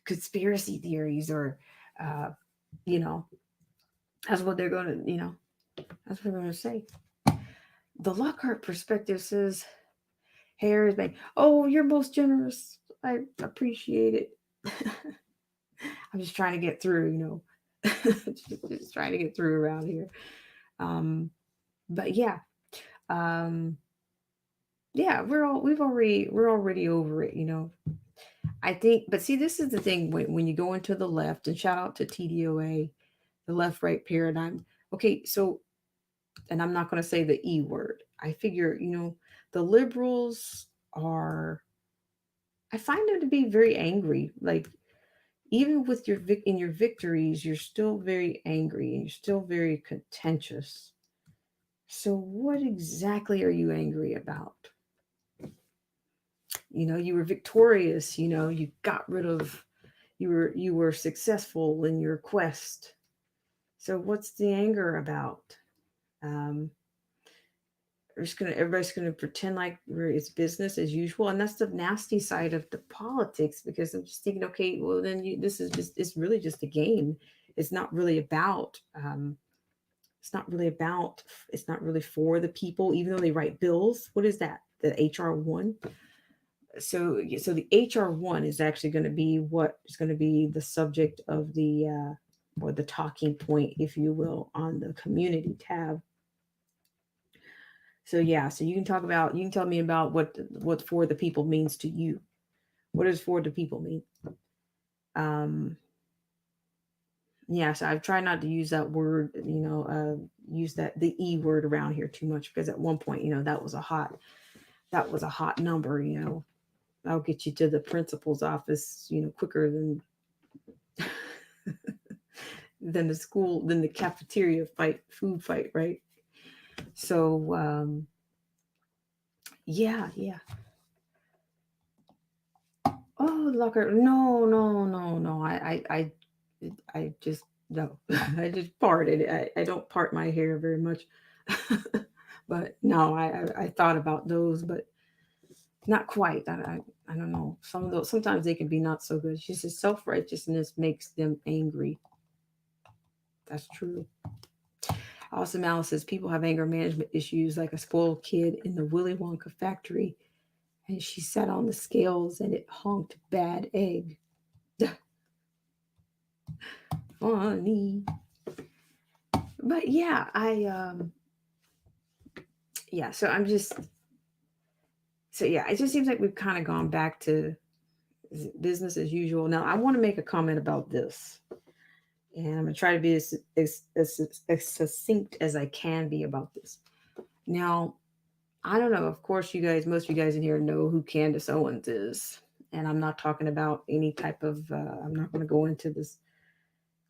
conspiracy theories, or uh you know that's what they're going to, that's what they're going to say. The Lockhart perspective says, hair is made. Oh, you're most generous. I appreciate it. I'm just trying to get through, just trying to get through around here. But yeah, um, yeah, we're already over it, I think. But see, this is the thing when you go into the left, and shout out to TDOA, the left right paradigm. Okay, so, and I'm not going to say the E word. I figure, the liberals are, I find them to be very angry. Like, even with in your victories, you're still very angry and you're still very contentious. So what exactly are you angry about? You were victorious, you got rid of, you were successful in your quest. So what's the anger about? Um, everybody's gonna pretend like it's business as usual, and that's the nasty side of the politics. Because I'm just thinking, okay, well then this is just it's really just a game. It's not really about. It's not really about. It's not really for the people, even though they write bills. What is that? The HR1. So so the HR1 is actually going to be what is going to be the subject of the or the talking point, if you will, on the community tab. So yeah, so you can tell me about what for the people means to you. What does for the people mean? Um yeah, so I've tried not to use that word, use the E word around here too much, because at one point, that was a hot number. I'll get you to the principal's office, quicker than the cafeteria food fight, right? So yeah, yeah. Oh, locker. No, no, no, no. I just no. I just parted. I don't part my hair very much, but no, I thought about those, but not quite. I don't know. Some of those sometimes they can be not so good. She says self righteousness makes them angry. That's true. Awesome Alice says people have anger management issues like a spoiled kid in the Willy Wonka factory, and she sat on the scales and it honked bad egg. Funny. But yeah, yeah, so yeah, it just seems like we've kind of gone back to business as usual. Now, I want to make a comment about this, and I'm gonna try to be as succinct as I can be about this. Now, I don't know. Of course, most of you guys in here know who Candace Owens is, and I'm not talking about any type of. I'm not going to go into this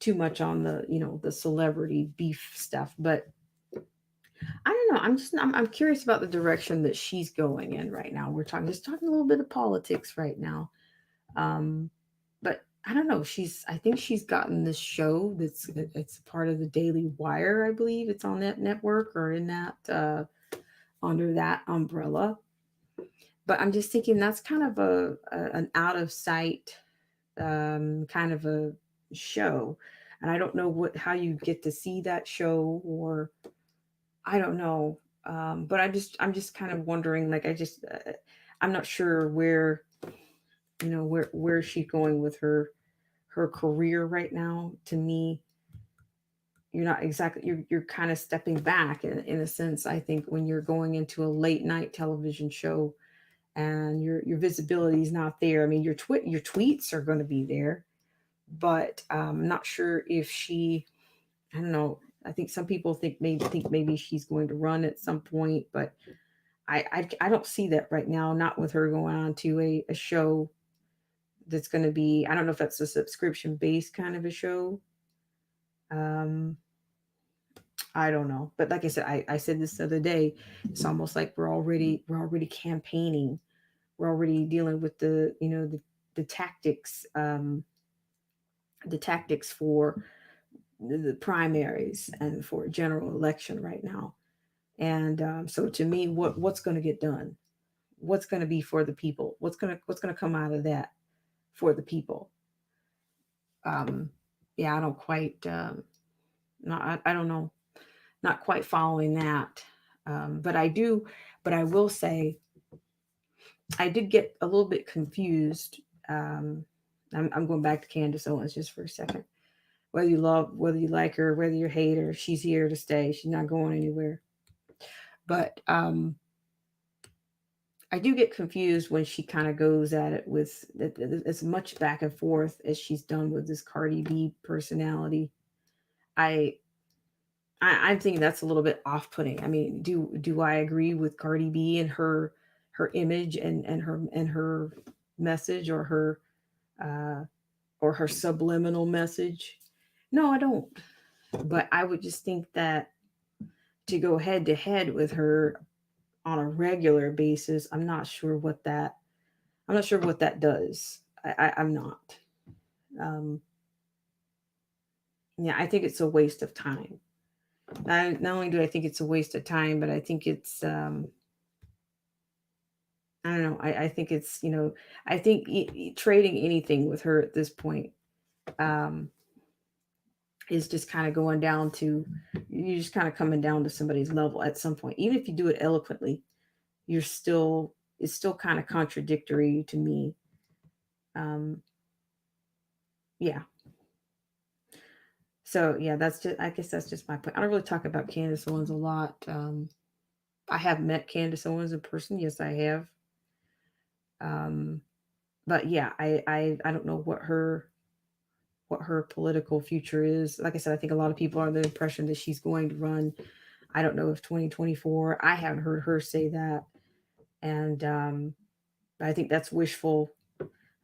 too much on the celebrity beef stuff, but I don't know. I'm curious about the direction that she's going in right now. We're talking a little bit of politics right now. Um, but I don't know. I think she's gotten this show it's part of the Daily Wire, I believe. It's on that network or in that under that umbrella. But I'm just thinking that's kind of an out of sight kind of a show, and I don't know how you get to see that show, or I don't know. But I'm just kind of wondering. Like I'm not sure where she's going with her career right now. To me, you're not exactly you're kind of stepping back in a sense. I think when you're going into a late night television show and your visibility is not there. I mean, your tweets are going to be there, but I'm not sure if she. I don't know. I think some people think maybe she's going to run at some point, but I don't see that right now. Not with her going on to a show that's going to be. I don't know if that's a subscription based kind of a show. Um, I don't know, but like I said, I said this the other day. It's almost like we're already campaigning. We're already dealing with the tactics, the tactics for the primaries and for a general election right now. And so to me, what's going to get done? What's going to be for the people? What's going to come out of that for the people? Um, yeah, I don't quite. Not, I don't know. Not quite following that. But I do. But I will say, I did get a little bit confused. I'm going back to Candace Owens just for a second. Whether you like her, whether you hate her, she's here to stay. She's not going anywhere. But I do get confused when she kind of goes at it with as much back and forth as she's done with this Cardi B personality. I, I'm thinking that's a little bit off-putting. I mean, do I agree with Cardi B and her image and her message uh, or her subliminal message? No, I don't. But I would just think that to go head to head with her on a regular basis, I'm not sure what that does. I'm not. Um, Yeah, I think it's a waste of time. Not only do I think it's a waste of time, but I think it's I don't know. I think it's, I think trading anything with her at this point um, is just kind of going down to, you're just kind of coming down to somebody's level at some point. Even if you do it eloquently, you're still, it's still kind of contradictory to me. Um, yeah. So yeah, that's just, I guess that's just my point. I don't really talk about Candace Owens a lot. I have met Candace Owens in person. Yes, I have. Um, but yeah, I don't know what her political future is. Like I said, I think a lot of people are the impression that she's going to run. I don't know if 2024. I haven't heard her say that, and I think that's wishful.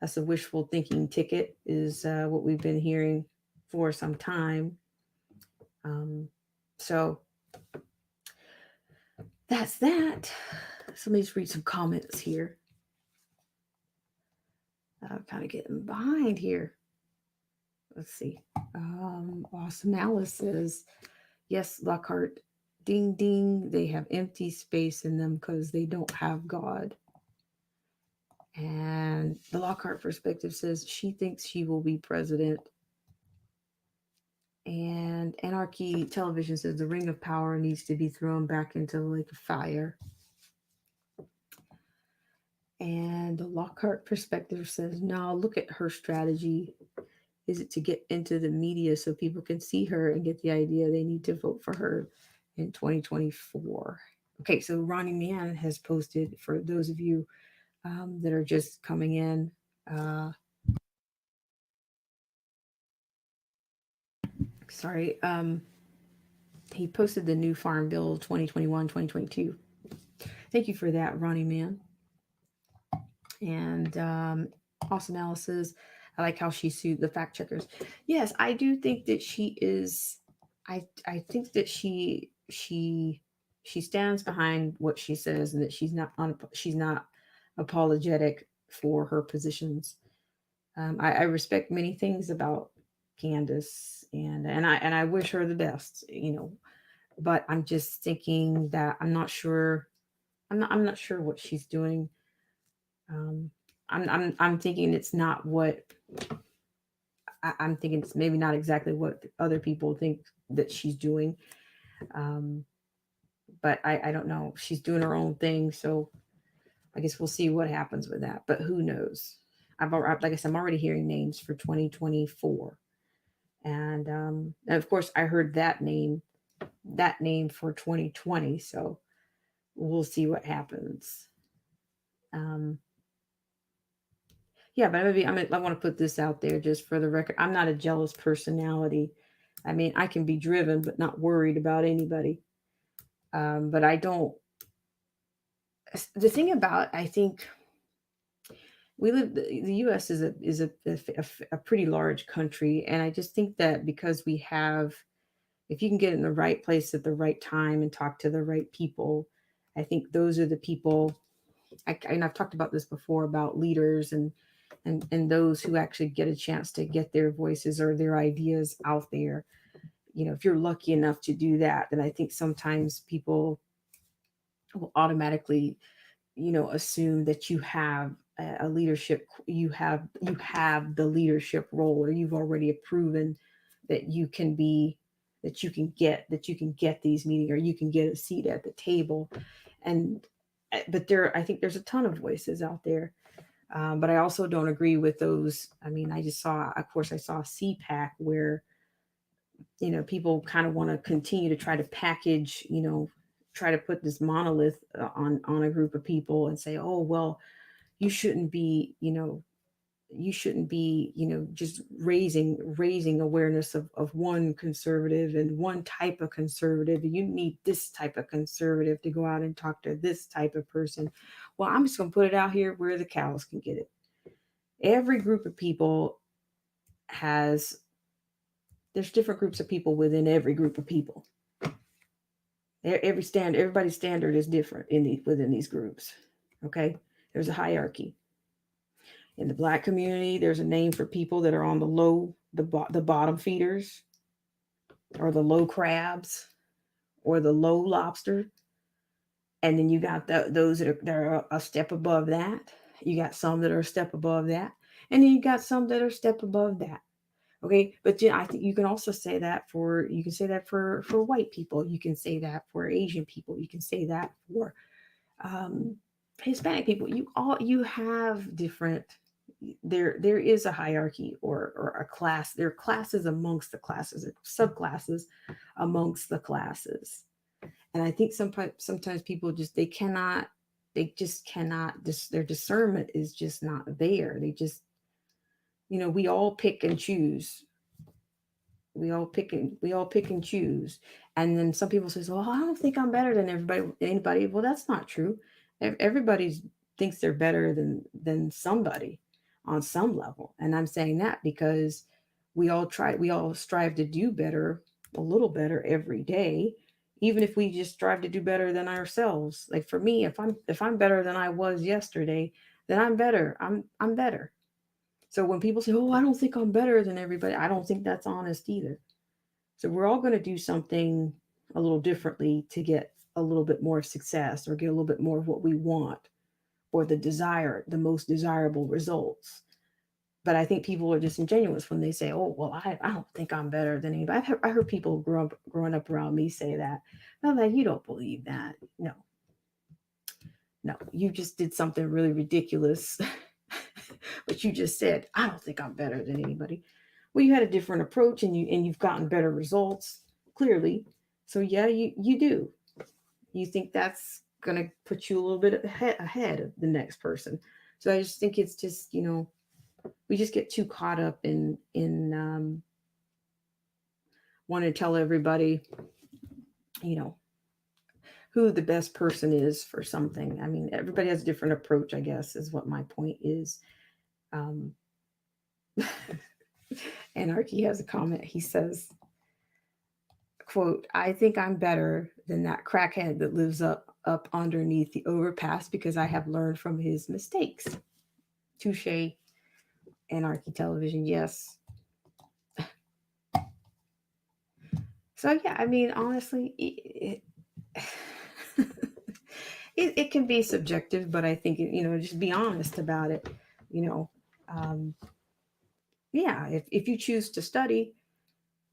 That's a wishful thinking ticket. Is what we've been hearing for some time. Um, so that's that. So let me just read some comments here. I'm kind of getting behind here. Let's see. Awesome Alice says, yes, Lockhart, ding ding, they have empty space in them because they don't have God. And the Lockhart perspective says she thinks she will be president. And Anarchy Television says the ring of power needs to be thrown back into the lake of fire. And the Lockhart perspective says, no, look at her strategy. Is it to get into the media so people can see her and get the idea they need to vote for her in 2024? Okay, so Ronnie Mann has posted, for those of you that are just coming in, sorry, he posted the new Farm Bill 2021-2022. Thank you for that, Ronnie Mann. And Awesome Alice's, I like how she sued the fact checkers. Yes, I do think that she is. I think that she stands behind what she says, and that she's not apologetic for her positions. I respect many things about Candace, and I wish her the best. But I'm just thinking that I'm not sure. I'm not sure what she's doing. Um, I'm thinking it's not what I'm thinking. It's maybe not exactly what other people think that she's doing. Um, but I don't know. She's doing her own thing, so I guess we'll see what happens with that. But who knows? Like I said, I'm already hearing names for 2024, and of course I heard that name for 2020. So we'll see what happens. Um, Yeah, but I want to put this out there just for the record. I'm not a jealous personality. I mean, I can be driven, but not worried about anybody. But I don't. The thing about, I think we live. The U.S. is a pretty large country, and I just think that because we have, if you can get in the right place at the right time and talk to the right people, I think those are the people. And I've talked about this before about leaders and those who actually get a chance to get their voices or their ideas out there. If you're lucky enough to do that, then I think sometimes people will automatically, assume that you have a leadership, you have the leadership role, or you've already proven that you can get these meetings, or you can get a seat at the table. And but I think there's a ton of voices out there. But I also don't agree with those. I mean, of course, I saw CPAC where, people kind of want to continue to try to package, try to put this monolith on a group of people and say, oh, well, you shouldn't be, just raising awareness of one conservative and one type of conservative. You need this type of conservative to go out and talk to this type of person. Well, I'm just going to put it out here where the cows can get it. Every group of people has there's different groups of people within every group of people. Everybody's standard is different within these groups. Okay, there's a hierarchy. In the Black community, there's a name for people that are on the bottom feeders. or the low crabs or the low lobster. And then you got those that are a step above that. You got some that are a step above that. And then you got some that are a step above that. Okay, but yeah, I think you can also say that for for white people. You can say that for Asian people. You can say that for um, Hispanic people. You have different. There is a hierarchy or a class. There are classes amongst the classes, subclasses amongst the classes. And I think sometimes people just they just cannot their discernment is just not there. They just, we all pick and choose. We all pick and choose. And then some people says, well, I don't think I'm better than anybody. Well, that's not true. Everybody thinks they're better than somebody on some level. And I'm saying that because we all strive to do better, a little better every day, even if we just strive to do better than ourselves. Like for me, if I'm better than I was yesterday, then I'm better. I'm better. So when people say, "Oh, I don't think I'm better than everybody," I don't think that's honest either. So we're all going to do something a little differently to get a little bit more success or get a little bit more of what we want or the most desirable results. But I think people are disingenuous when they say, "Oh, well, I don't think I'm better than anybody." I heard people growing up around me say that. I'm like, you don't believe that? No, no, you just did something really ridiculous. But you just said, "I don't think I'm better than anybody." Well, you had a different approach, and you've gotten better results clearly. So yeah, you do. You think that's gonna put you a little bit ahead of the next person. So I just think it's just, we just get too caught up in wanting to tell everybody, you know who the best person is for something. I mean, everybody has a different approach, I guess, is what my point is. um Anarchy has a comment. He says, quote, "I think I'm better than that crackhead that lives up underneath the overpass because I have learned from his mistakes." Touche. Anarchy Television, yes. So yeah, I mean, honestly, it can be subjective, but I think, just be honest about it. You know, um, yeah, if you choose to study,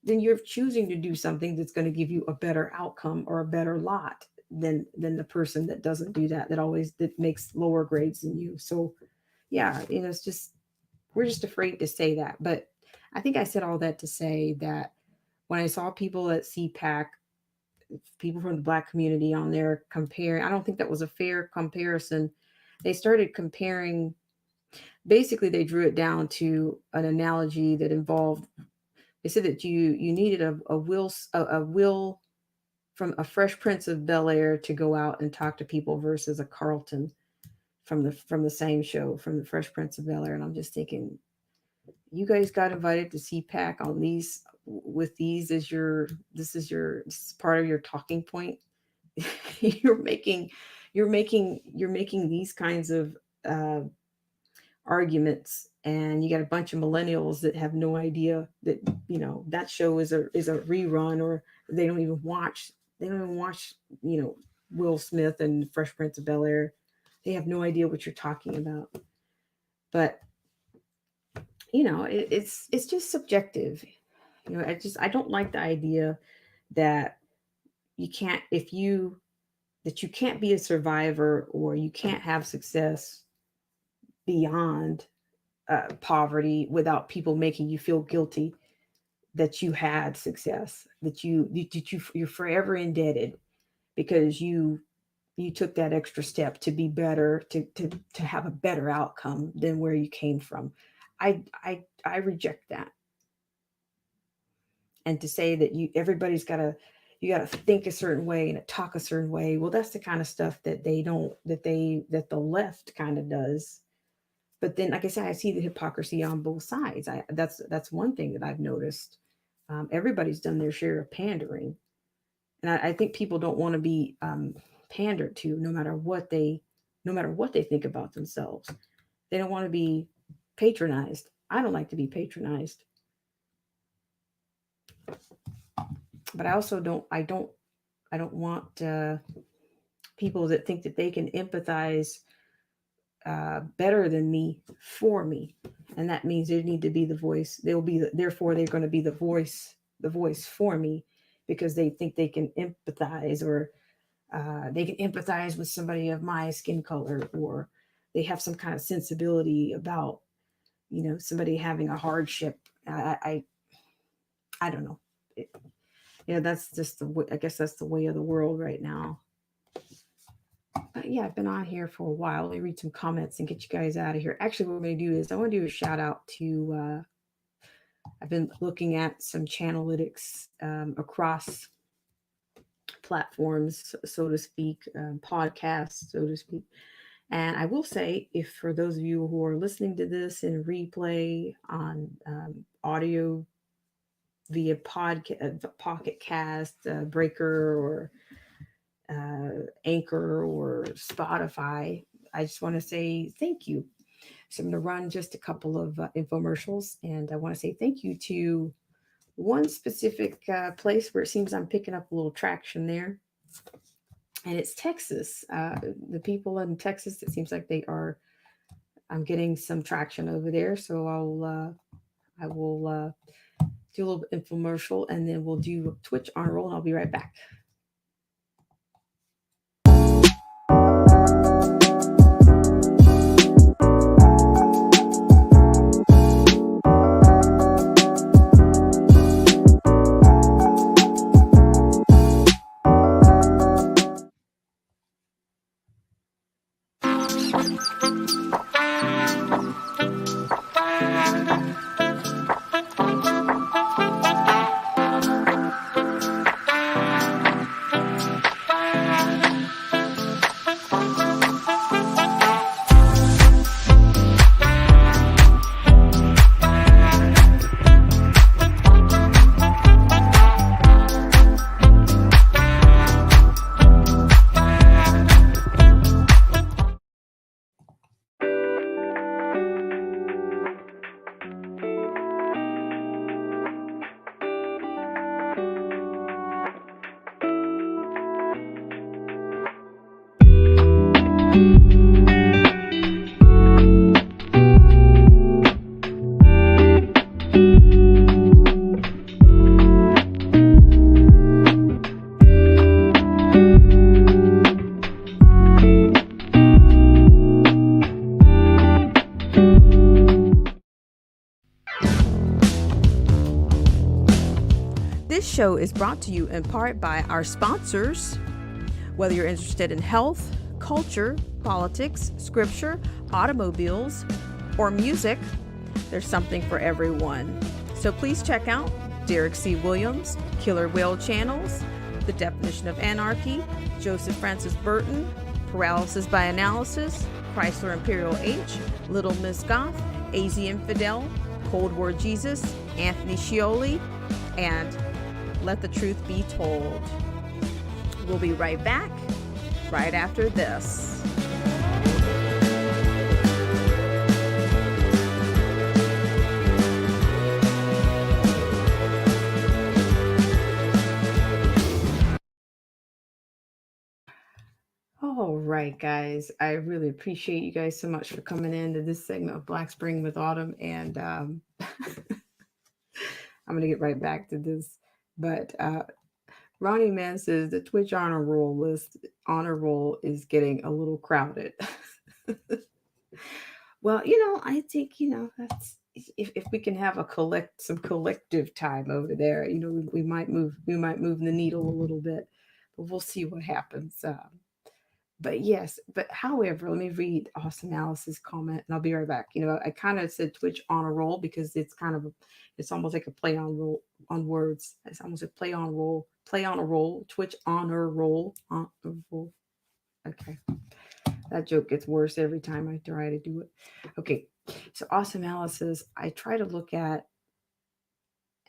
then you're choosing to do something that's going to give you a better outcome or a better lot than the person that doesn't do that, that makes lower grades than you. So yeah, it's just, we're just afraid to say that. But I think I said all that to say that when I saw people at CPAC, people from the Black community on there comparing, I don't think that was a fair comparison. They started comparing. Basically, they drew it down to an analogy that involved. They said that you needed a will from a Fresh Prince of Bel Air to go out and talk to people versus a Carlton from the same show, from the Fresh Prince of Bel Air. And I'm just thinking, you guys got invited to CPAC on these with these as your this is part of your talking point. you're making you're making these kinds of uh, arguments, and you got a bunch of millennials that have no idea that that show is a rerun, or they don't even watch you know Will Smith and Fresh Prince of Bel Air. They have no idea what you're talking about. But it's just subjective. I don't like the idea that you can't if you that you can't be a survivor, or you can't have success beyond poverty without people making you feel guilty that you had success, you're forever indebted because you took that extra step to be better, to have a better outcome than where you came from. I reject that. And to say that you got to think a certain way and talk a certain way, well, that's the kind of stuff that they don't that the left kind of does. But then, like I said, I see the hypocrisy on both sides. That's one thing that I've noticed. Everybody's done their share of pandering, and I think people don't want to be pandered to, no matter what they think about themselves. They don't want to be patronized. I don't like to be patronized. but I also don't want people that think that they can empathize better than me for me, and that means they need to be the voice. They'll be therefore they're going to be the voice for me, because they think they can empathize, or they can empathize with somebody of my skin color, or they have some kind of sensibility about somebody having a hardship. I don't know. It, that's just I guess that's the way of the world right now. But yeah, I've been on here for a while. Let me read some comments and get you guys out of here. Actually, what I'm going to do is I want to do a shout out to. I've been looking at some Channelytics across platforms, so to speak, podcasts, so to speak. And I will say, if for those of you who are listening to this in replay on audio via podcast, Pocket Cast, Breaker, or Anchor, or Spotify, I just want to say thank you. So I'm going to run just a couple of infomercials, and I want to say thank you to one specific place where it seems I'm picking up a little traction there, and it's Texas. The people in Texas, it seems like I'm getting some traction over there. So I will do a little infomercial, and then we'll do Twitch on a roll, and I'll be right back. This show is brought to you in part by our sponsors. Whether you're interested in health, culture, politics, scripture, automobiles, or music, there's something for everyone. So please check out Derek C. Williams, Killer Whale Channels, The Definition of Anarchy, Joseph Francis Burton, Paralysis by Analysis, Chrysler Imperial H, Little Miss Goth, AZ Infidel, Cold War Jesus, Anthony Scioli, and Let the Truth Be Told. We'll be right back, right after this. All right, guys. I really appreciate you guys so much for coming into this segment of Black Spring with Autumn. And I'm going to get right back to this. But Ronnie Mann says the Twitch honor roll is getting a little crowded. Well, I think, that's if we can have some collective time over there, we might move the needle a little bit, but we'll see what happens. But yes, but however, let me read Awesome Alice's comment, and I'll be right back. I kind of said Twitch on a roll because it's almost like a play on roll on words. It's almost a play on a roll, Twitch honor roll on a roll. Okay, that joke gets worse every time I try to do it. Okay, so Awesome Alice says I try to look at,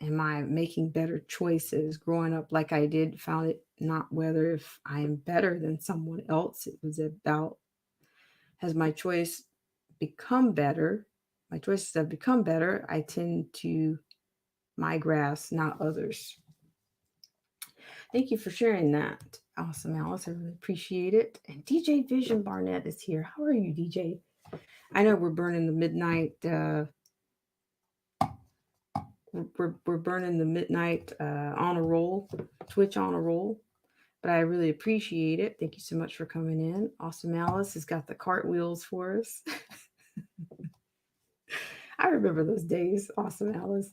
am I making better choices growing up like I did? Found it not whether if I am better than someone else. It was about, has my choice become better? My choices have become better. I tend to my grass, not others. Thank you for sharing that. Awesome, Alice. I really appreciate it. And DJ Vision Barnett is here. How are you, DJ? I know we're burning the midnight. We're burning the midnight on a roll, Twitch on a roll. But I really appreciate it. Thank you so much for coming in. Awesome, Alice has got the cartwheels for us. I remember those days. Awesome, Alice.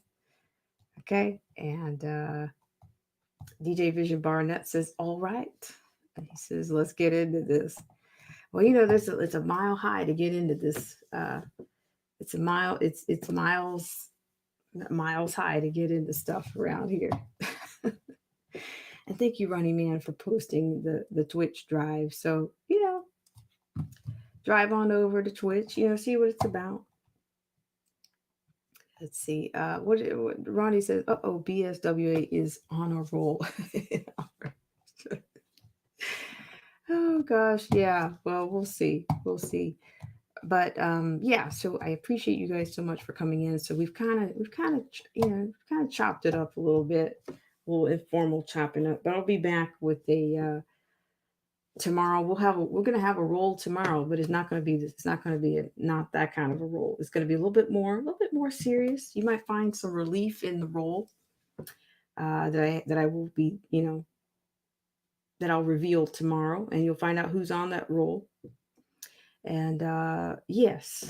Okay, and DJ Vision Barnett says, "All right." And he says, "Let's get into this." Well, it's a mile high to get into this. It's a mile. It's miles high to get into stuff around here. And thank you, Running Man, for posting the Twitch drive. So drive on over to Twitch. See what it's about. Let's see. What Ronnie says? Oh, BSWA is on a roll. Oh gosh, yeah. Well, we'll see. We'll see. But yeah. So I appreciate you guys so much for coming in. So we've kind of chopped it up a little bit, a little informal chopping up. But I'll be back with a tomorrow. We're gonna have a roll tomorrow, but it's not gonna be not that kind of a roll. It's gonna be a little bit more serious. You might find some relief in the roll that I will be that I'll reveal tomorrow, and you'll find out who's on that roll. And yes,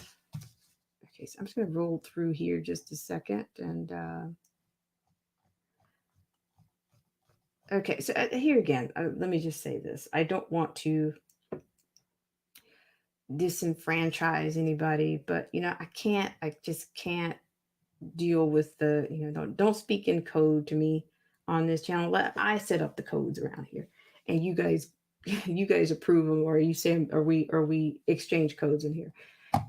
okay, so I'm just gonna roll through here just a second, and okay, so here again, let me just say this: I don't want to disenfranchise anybody, but I just can't deal with the don't speak in code to me on this channel. I set up the codes around here, and you guys you guys approve them, or you say, or we exchange codes in here.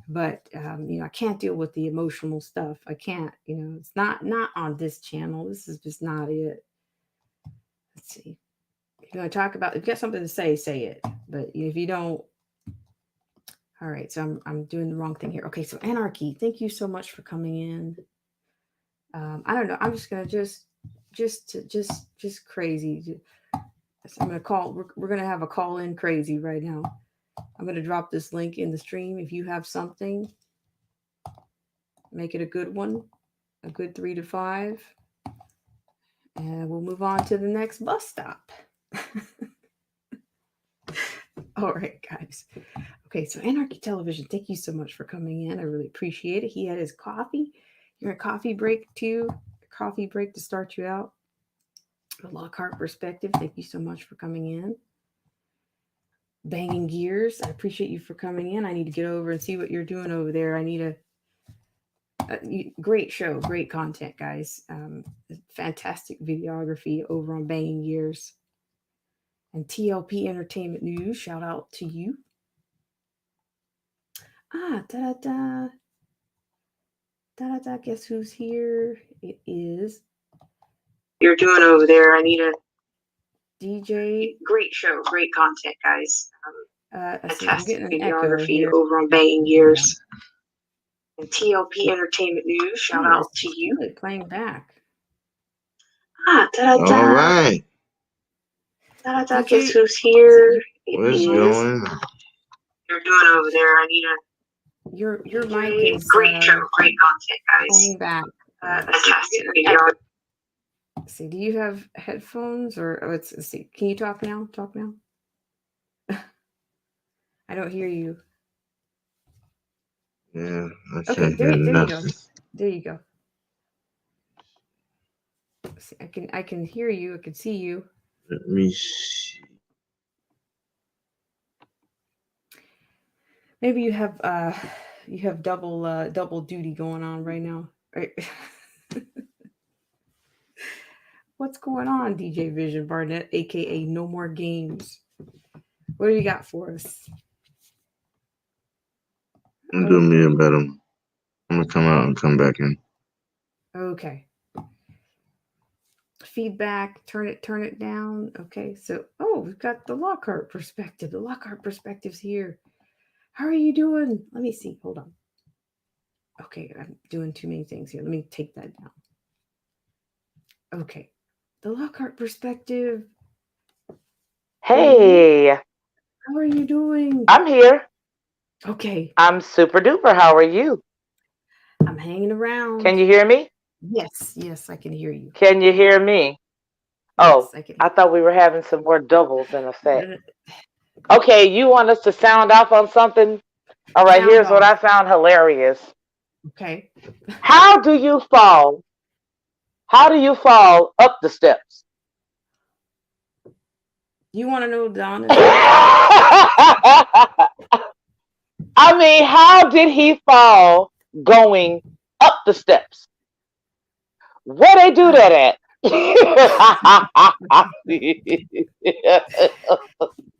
But I can't deal with the emotional stuff. I can't. It's not on this channel. This is just not it. Let's see. If you want to talk about, if you got something to say it. But if you don't, all right. So I'm doing the wrong thing here. Okay. So Anarchy, thank you so much for coming in. I don't know. I'm just gonna just crazy. I'm gonna call. We're gonna have a call in crazy right now. I'm gonna drop this link in the stream. If you have something, make it a good one, a good 3 to 5, and we'll move on to the next bus stop. All right, guys. Okay, so Anarchy Television, thank you so much for coming in. I really appreciate it. He had his coffee. You're a coffee break too. Coffee break to start you out. The Lockhart Perspective, thank you so much for coming in. Banging Gears, I appreciate you for coming in. I need to get over and see what you're doing over there. I need a great show, great content, guys. Fantastic videography over on Banging Gears. And TLP Entertainment News, shout out to you. Da-da-da. Da-da-da, guess who's here? It is. You're doing over there. I need a DJ. Great show, great content, guys. Fantastic videography over on Banging Gears. And TLP Entertainment News, shout out to you. Playing back. Da-da-da. All right. Da-da-da, guess who's here? What's going on? You're doing over there. I need a. Your mic is great show, great content, guys. Playing back. Fantastic. Let's see, do you have headphones or let's see? Can you talk now? Talk now. I don't hear you. Yeah. Okay, there you go. There you go. See, I can hear you. I can see you. Let me see. Maybe you have double duty going on right now. Right? What's going on, DJ Vision Barnett, aka No More Games? What do you got for us? I'm doing me a better one. I'm gonna come out and come back in. Okay. Feedback, turn it down. Okay, so we've got the Lockhart Perspective. The Lockhart Perspective's here. How are you doing? Let me see. Hold on. Okay, I'm doing too many things here. Let me take that down. Okay. The Lockhart Perspective. Hey, Hey, how are you doing? I'm here. Okay, I'm super duper. How are you? I'm hanging Can around. you hear me? Yes, yes, I can hear you. Can you hear me? Oh, Yes, I can I thought we were having some more doubles in effect. hear. Okay, you want us to sound off on something? All right, Sound here's what off. I found hilarious. Okay. How do you fall? How do you fall up the steps? You want to know the honest answer? I mean, how did he fall going up the steps? Where they do Ah, that at?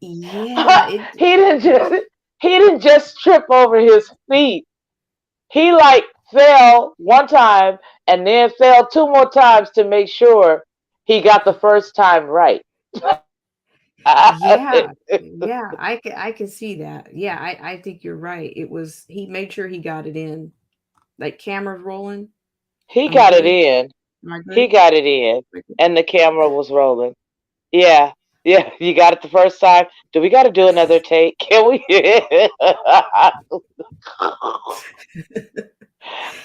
yeah, it. he didn't just he didn't just trip over his feet. He like fell one time and then fell two more times to make sure he got the first time right. Yeah, yeah, I can see that. Yeah, I think you're right. It was he made sure he got it in. Like cameras rolling. he Am I got it good? in. Am I He good? got it in, Am I good? and the camera was rolling. Yeah, yeah, you got it the first time. Do we got to do another take? Can we?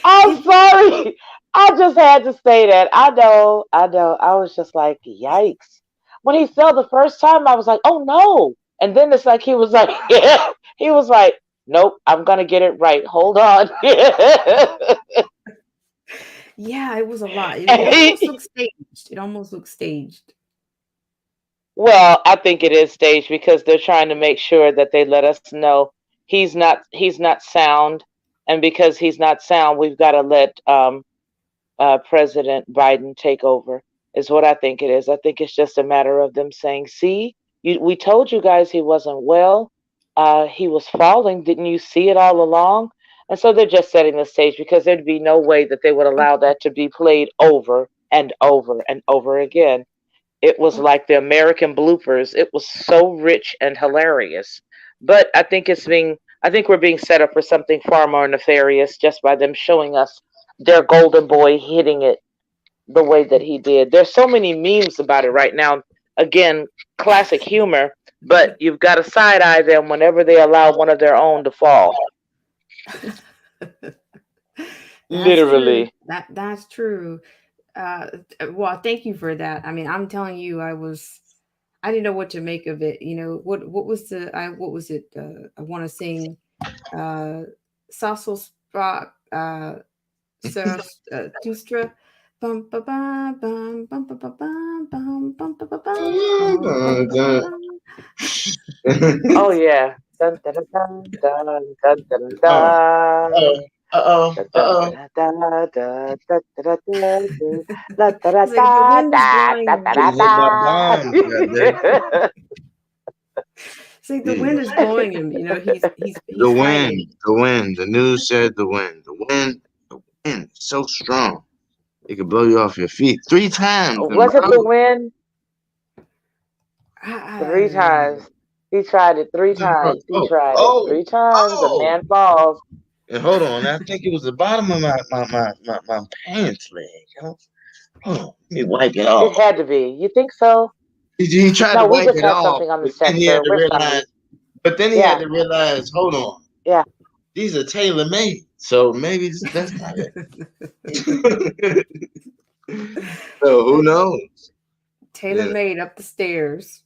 I'm It, sorry. I just had to say that. I know, I know. I was just like, yikes. When he fell the first time, I was like, oh no. And then it's like he was like, yeah. He was like, nope, I'm gonna get it right. Hold on. yeah, it was a lot. It And almost looked staged. It almost looked staged. well, I think it is staged because they're trying to make sure that they let us know he's not sound, and because he's not sound, we've got to let President Biden take over, is what I think it is. I think it's just a matter of them saying, see, we told you guys he wasn't well. He was falling. Didn't you see it all along? And so they're just setting the stage because there'd be no way that they would allow Okay, that to be played over and over and over again. It was okay. like the American bloopers. It was so rich and hilarious. But I think we're being set up for something far more nefarious just by them showing us their golden boy hitting it the way that he did. There's so many memes about it right now. Again, classic humor, but you've got to side eye them whenever they allow one of their own to fall. That's true. Literally. That's true. Uh, well, thank you for that. I mean, I'm telling you, I didn't know what to make of it. What was what was it? I want to sing, uh, Sassel Sprock, Sarah Tustra. Bum ba ba bum bum ba ba bum bum bum ba ba bum bum bum ba ba bum. Oh yeah. Dun, dun, dun, dun, dun, dun, dun, Oh, dun. uh-oh, Da, da, uh-oh. da, da, da, da, da, da, da, da, da, da, It's like the da, wind is da, blowing da, him. da, Getting hit by da, bombs, goddamn. da. It's like the Yeah. wind is blowing him. The He's wind, hiding. the wind. The news said the wind is so strong. It could blow you off your feet 3 times in a Was it the row. wind? Three I, times. He tried it three Oh, times. He oh, tried it oh, three times. The oh. man falls. And hold on, I think it was the bottom of my pants leg. Hold on, let me wipe it It off. had to be. You think so? He tried to No, we wipe just it had off, something on the but then set, he sir. had to We're sorry. realize. But then he had Yeah, to realize. Hold on, yeah. these are tailor made, so maybe that's not it. So who knows? tailor You made up the stairs.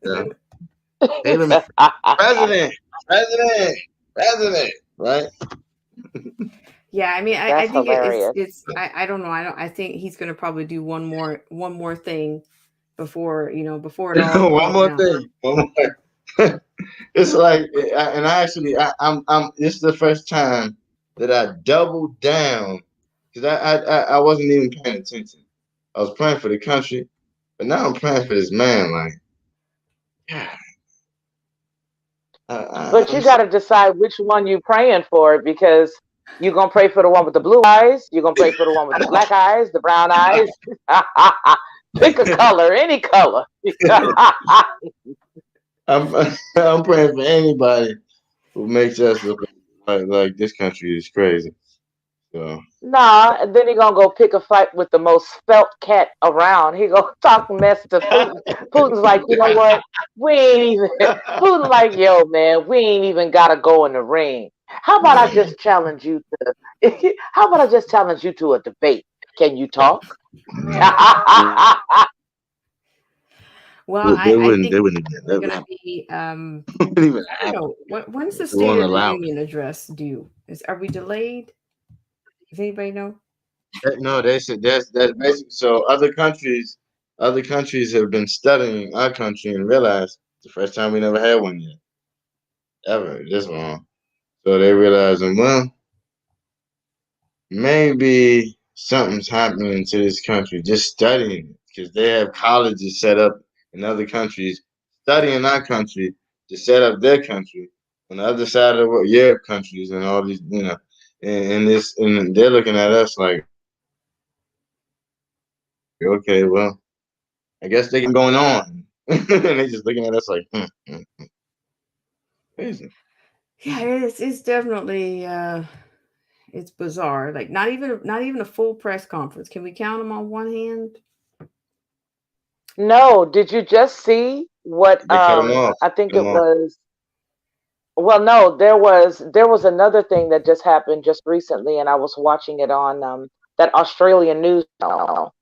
know, tailor made. President, president, president. Right? Yeah, I mean, I That's think hilarious. I don't know. I think he's gonna probably do one more thing before it all One goes more down. thing. One more. It's like, and I actually, I'm. This is the first time that I doubled down because I wasn't even paying attention. I was praying for the country, but now I'm praying for this man. Like, yeah, But I'm you got to decide which one you praying for because you're going to pray for the one with the blue eyes. You're going to pray for the one with the black eyes, the brown eyes. Pick a color, any color. I'm I'm praying for anybody who makes us look like this country is crazy. So Nah, and then he gonna go pick a fight with the most felt cat around. He gonna talk mess to Putin. Putin's like, you know what? We ain't even. Putin like, yo, man, we ain't even gotta go in the ring. How about I just challenge you to? How about I just challenge you to a debate? Can you talk? Well, they I wouldn't. think They wouldn't even. we're They gonna be. wouldn't even I don't happen. know. When's the They State won't of the allow it. Union address due? Are we delayed? Does anybody know? No, they said that's basically so. Other countries have been studying our country and realized it's the first time we never had one yet, ever this long. So they realizing, well, maybe something's happening to this country. Just studying it because they have colleges set up in other countries, studying our country to set up their country on the other side of the world, Europe countries and all these, and they're looking at us like, okay, well, I guess they can going on. And they just looking at us like, crazy. Yeah, it's definitely it's bizarre. Like not even a full press conference. Can we count them on one hand? No, did you just see what? They cut them off. I think Cut it 'em off. was. Well, no, there was another thing that just happened just recently, and I was watching it on that Australian news channel,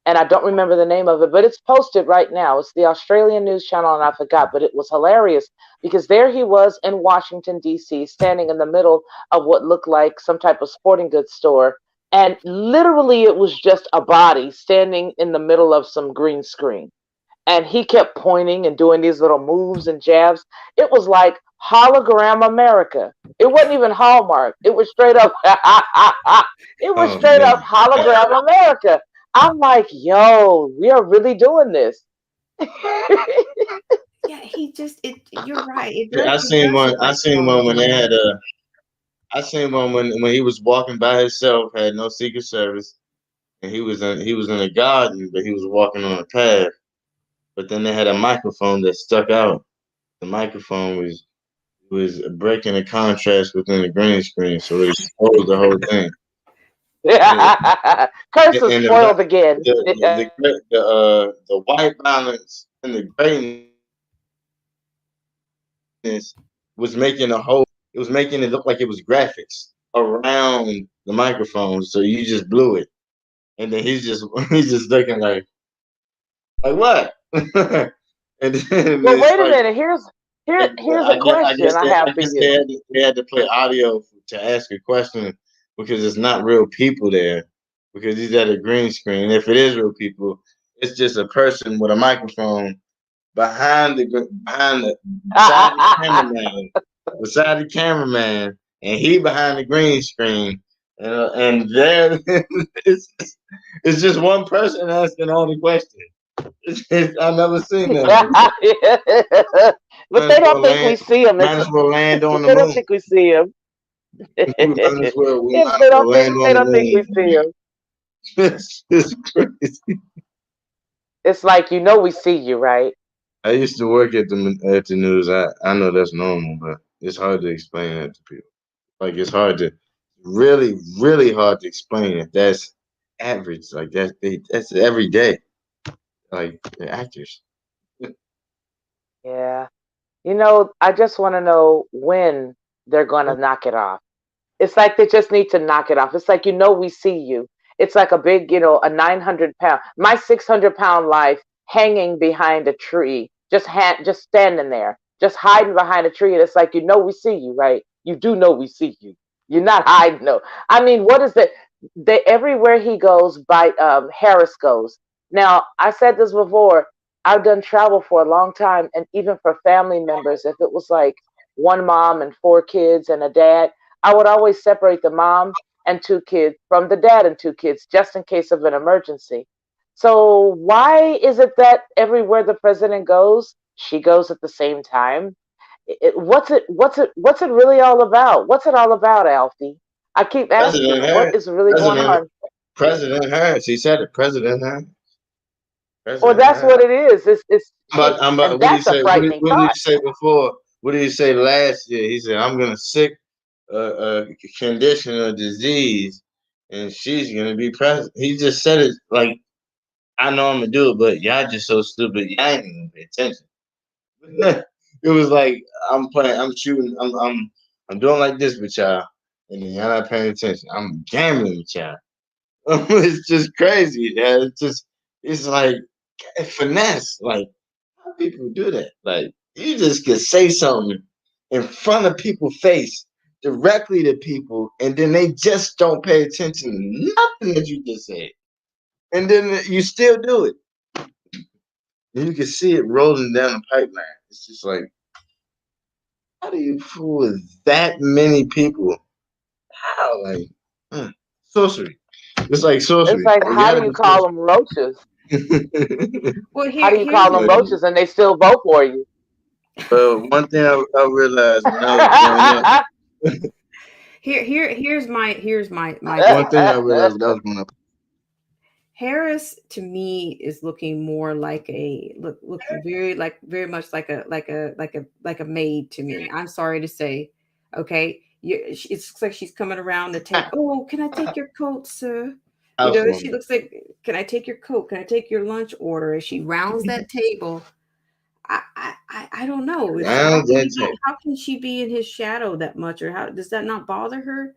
and I don't remember the name of it, but it's posted right now. It's the Australian news channel, and I forgot, but it was hilarious because there he was in Washington D.C., standing in the middle of what looked like some type of sporting goods store, and literally it was just a body standing in the middle of some green screen, and he kept pointing and doing these little moves and jabs. It was like hologram America. It wasn't even Hallmark. It was straight up. It was Oh straight up man. hologram America. I'm like, yo, we are really doing this. Yeah, he just it. You're right. It Yeah, does. It does look I like seen one when they hologram. had I seen one when he was walking by himself, had no Secret Service, and he was in a garden, but he was walking on a path. But then they had a microphone that stuck out. The microphone was breaking the contrast within the green screen, so it exposed the whole thing. And, Curse is and spoiled again. the white balance and the greatness was making a whole. It was making it look like it was graphics around the microphone, so you just blew it. And then he's just looking like what? And then Well, it's wait a like minute. Here's a I question guess I they have I for guess you. they had to play audio to ask a question because it's not real people there because he's at a green screen. If it is real people, it's just a person with a microphone behind the beside the cameraman, and he behind the green screen, and there it's just one person asking all the questions. I've never seen that before. But Might they as well don't think we land. see him. Might as well land on the They don't moon. think we see him. We Yeah, might as well land they on the don't think we see moon. him. It's crazy. It's like we see you, right? I used to work at the news. I know that's normal, but it's hard to explain that to people. Like it's hard to really, really hard to explain it. That's average. Like that's every day. Like the actors. Yeah. I just want to know when they're going to knock it off. It's like they just need to knock it off. It's like, we see you. It's like a big, a 900 pound, my 600-pound life hanging behind a tree, just standing there, just hiding behind a tree. And it's like, we see you, right? You do know we see you. You're not hiding, no. I mean, what is it? Everywhere he goes, by Harris goes. Now, I said this before. I've done travel for a long time, and even for family members, if it was like one mom and four kids and a dad, I would always separate the mom and two kids from the dad and two kids just in case of an emergency. So why is it that everywhere the president goes, she goes at the same time? What's it really all about? What's it all about, Alfie? I keep President asking, what Harris. is really going President on? President Harris. He said it. President Harris. Or President that's what Harris. it is. It's But and what did he that's a say? frightening What did he thought. say before? What did he say last year? He said, "I'm gonna sick a condition or disease and she's gonna be president. He just said it like I know I'm gonna do it, but y'all just so stupid. Y'all ain't even pay attention. It was like I'm playing, I'm shooting, I'm doing like this with y'all, and then y'all not paying attention. I'm gambling with y'all. It's just crazy. Yeah, it's like finesse. Like how people do that? Like you just could say something in front of people's face directly to people, and then they just don't pay attention to nothing that you just said, and then you still do it. And you can see it rolling down the pipeline. It's just like, how do you fool with that many people? How? Like, sorcery. It's like It's sorcery. like, Oh, how do y'all you just call them roaches? Well, How do you call them But, roaches and they still vote for you? one thing I realized when I was growing up, here's my one take. thing I realized when I was growing up, Harris to me is looking more like looking very much like a maid to me. I'm sorry to say, okay. It looks like she's coming around to take. Oh, can I take your coat, sir? She housewarming. looks like. Can I take your coat? Can I take your lunch order? As she rounds that table, I don't know. It's Round that table. how can she be in his shadow that much, or how does that not bother her,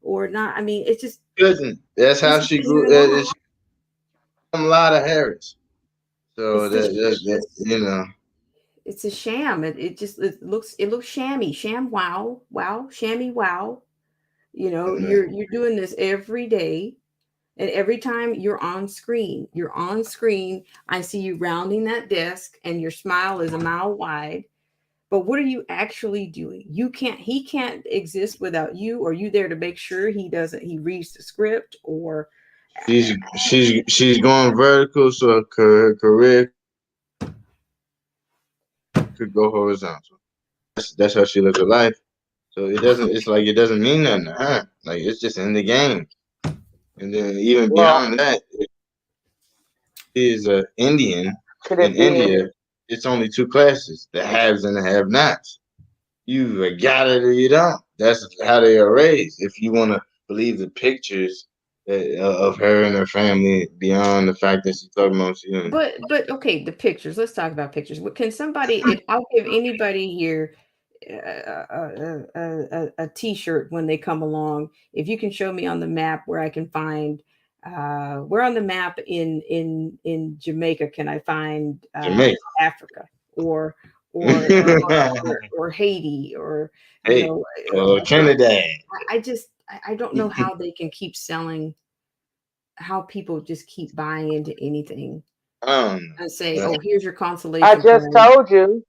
or not? I mean, it's just Couldn't. That's how this she isn't grew. normal. It's a lot of Harris. So It's you know, it's a sham. It looks shammy. Wow, shammy wow. You're doing this every day, and every time you're on screen. I see you rounding that desk, and your smile is a mile wide. But what are you actually doing? He can't exist without you. Or you there to make sure he reads the script, or she's going vertical, so her career could go horizontal. That's how she lives her life. So it doesn't. It's like it doesn't mean nothing to her. Like it's just in the game. And then even Well, beyond that, she is an Indian. could In it be? India, it's only two classes: the haves and the have-nots. You got it or you don't. That's how they are raised. If you want to believe the pictures of her and her family, beyond the fact that she's talking about she. but okay, the pictures. Let's talk about pictures. Can somebody? If I'll give anybody here a T-shirt when they come along, if you can show me on the map where I can find. Where on the map in Jamaica can I find Jamaica. Africa or or Haiti or you Hey, know Trinidad. I don't know how they can keep selling, how people just keep buying into anything and say, Uh, oh, here's your I consolation just prize. told you.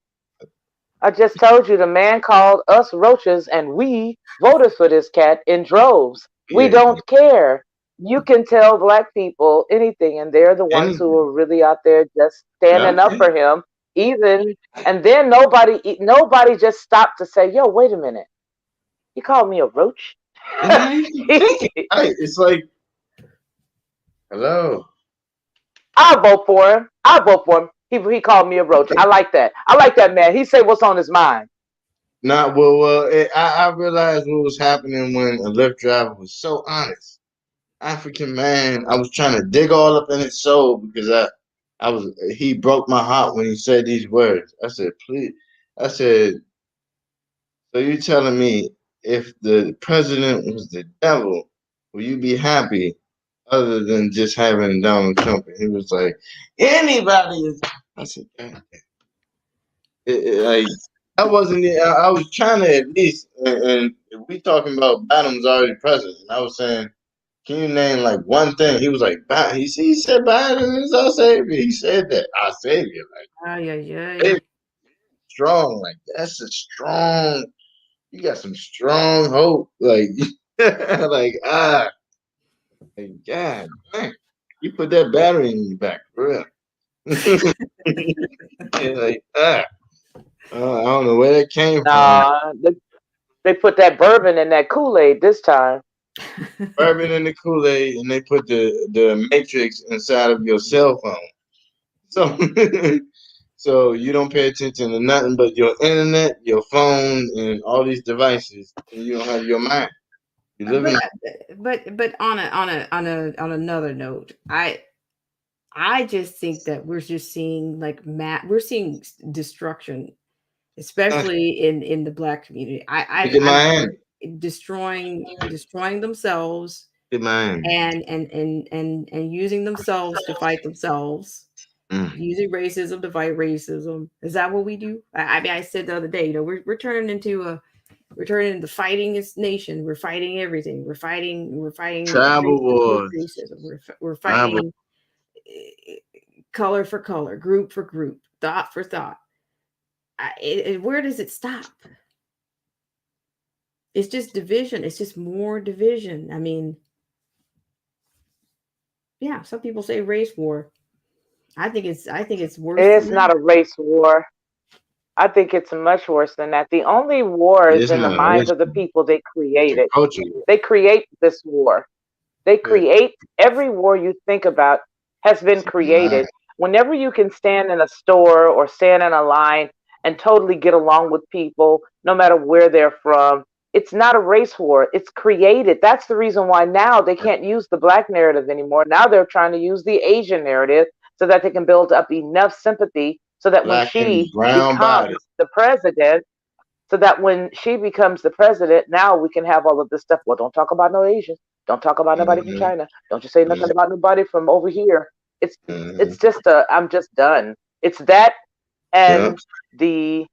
I just told you the man called us roaches and we voted for this cat in droves. We yeah, don't care. You can tell black people anything, and they're the ones who anything. are really out there just Yeah. standing up for him. Even and then nobody just stopped to say, "Yo, wait a minute, you called me a roach." And now you can think it. Right. It's like, hello. I'll vote for him. I'll vote for him. He called me a roach. I like that. I like that man. He said what's on his mind. Not I realized what was happening when a Lyft driver was so honest. African man, I was trying to dig all up in his soul because he broke my heart when he said these words. I said, please. I said, so you telling me if the president was the devil, will you be happy other than just having Donald Trump? And he was like, anybody is. I said, "God." Like I wasn't. I was trying to at least, and we talking about Biden's already president. And I was saying, can you name like one thing? He was like, he said Biden is our savior. He said that our savior, like Ay, ay, ay. savior, strong. Like that's a strong. You got some strong hope. Like like like, God, man, you put that battery in your back for real. Yeah, like I don't know where that came from. Nah, they put that bourbon in that Kool-Aid this time. Bourbon in the Kool-Aid, and they put the matrix inside of your cell phone. So so you don't pay attention to nothing but your internet, your phone, and all these devices, and you don't have your mind. You live in But on another note, I just think that we're just seeing like we're seeing destruction, especially in the black community. look at Miami. Destroying themselves Look at Miami. and using themselves to fight themselves, using racism to fight racism. Is that what we do? I mean, I said the other day, we're turning into fighting this nation. We're fighting everything. We're fighting Tribal racism with wars. racism. We're Tribal. fighting color for color, group for group, thought for thought. Where does it stop? It's just division. It's just more division. I mean, yeah, some people say race war. I think it's worse It's than not that. a race war. I think it's much worse than that. The only war is It's in the not a minds race. of the people they It's a created. culture. They create this war. They create every war you think about has been created. Whenever you can stand in a store or stand in a line and totally get along with people, no matter where they're from, it's not a race war. It's created. That's the reason why now they can't use the black narrative anymore. Now they're trying to use the Asian narrative so that they can build up enough sympathy so that when Black and she brown bodies. becomes the president, now we can have all of this stuff. Well, don't talk about no Asians. Don't talk about nobody from China. Don't you say nothing about nobody from over here. It's it's just I'm just done. It's that Yeah. and the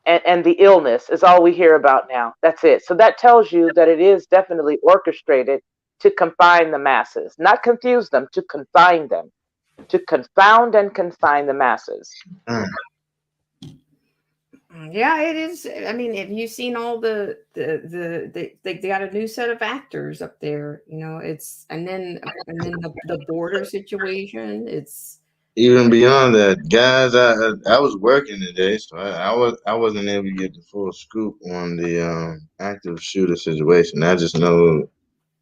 and the illness is all we hear about now. That's it. So that tells you that it is definitely orchestrated to confine the masses, not confuse them, to confine them, to confound and confine the masses. Yeah, it is. I mean, have you seen all they got a new set of actors up there? It's and then the border situation. It's Even beyond that, guys, I was working today, so I wasn't able to get the full scoop on the active shooter situation. I just know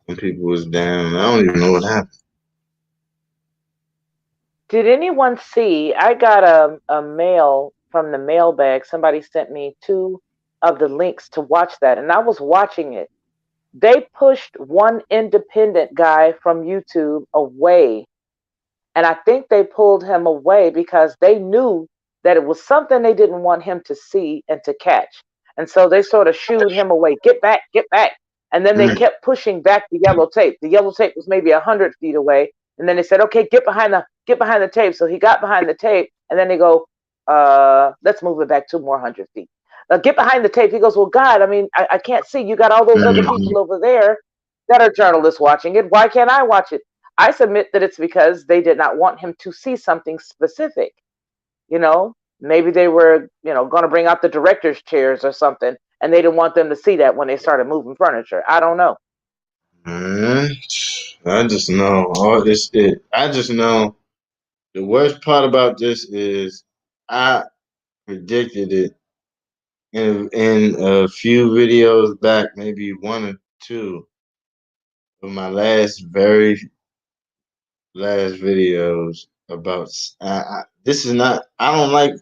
when people was down. I don't even know what happened. Did anyone see? I got a mail from the mailbag. Somebody sent me two of the links to watch that, and I was watching it. They pushed one independent guy from YouTube away. And I think they pulled him away because they knew that it was something they didn't want him to see and to catch. And so they sort of shooed him away. Get back, get back. And then they kept pushing back the yellow tape. The yellow tape was maybe 100 feet away. And then they said, okay, get behind the tape. So he got behind the tape. And then they go, let's move it back 2 more 100 feet. Get behind the tape. He goes, well, God, I mean, I can't see. You got all those other people over there that are journalists watching it. Why can't I watch it? I submit that it's because they did not want him to see something specific. Maybe they were, going to bring out the director's chairs or something, and they didn't want them to see that when they started moving furniture. I don't know. I just know all this. I just know the worst part about this is I predicted it in a few videos back, maybe one or two of my very last videos about. This is not. I don't like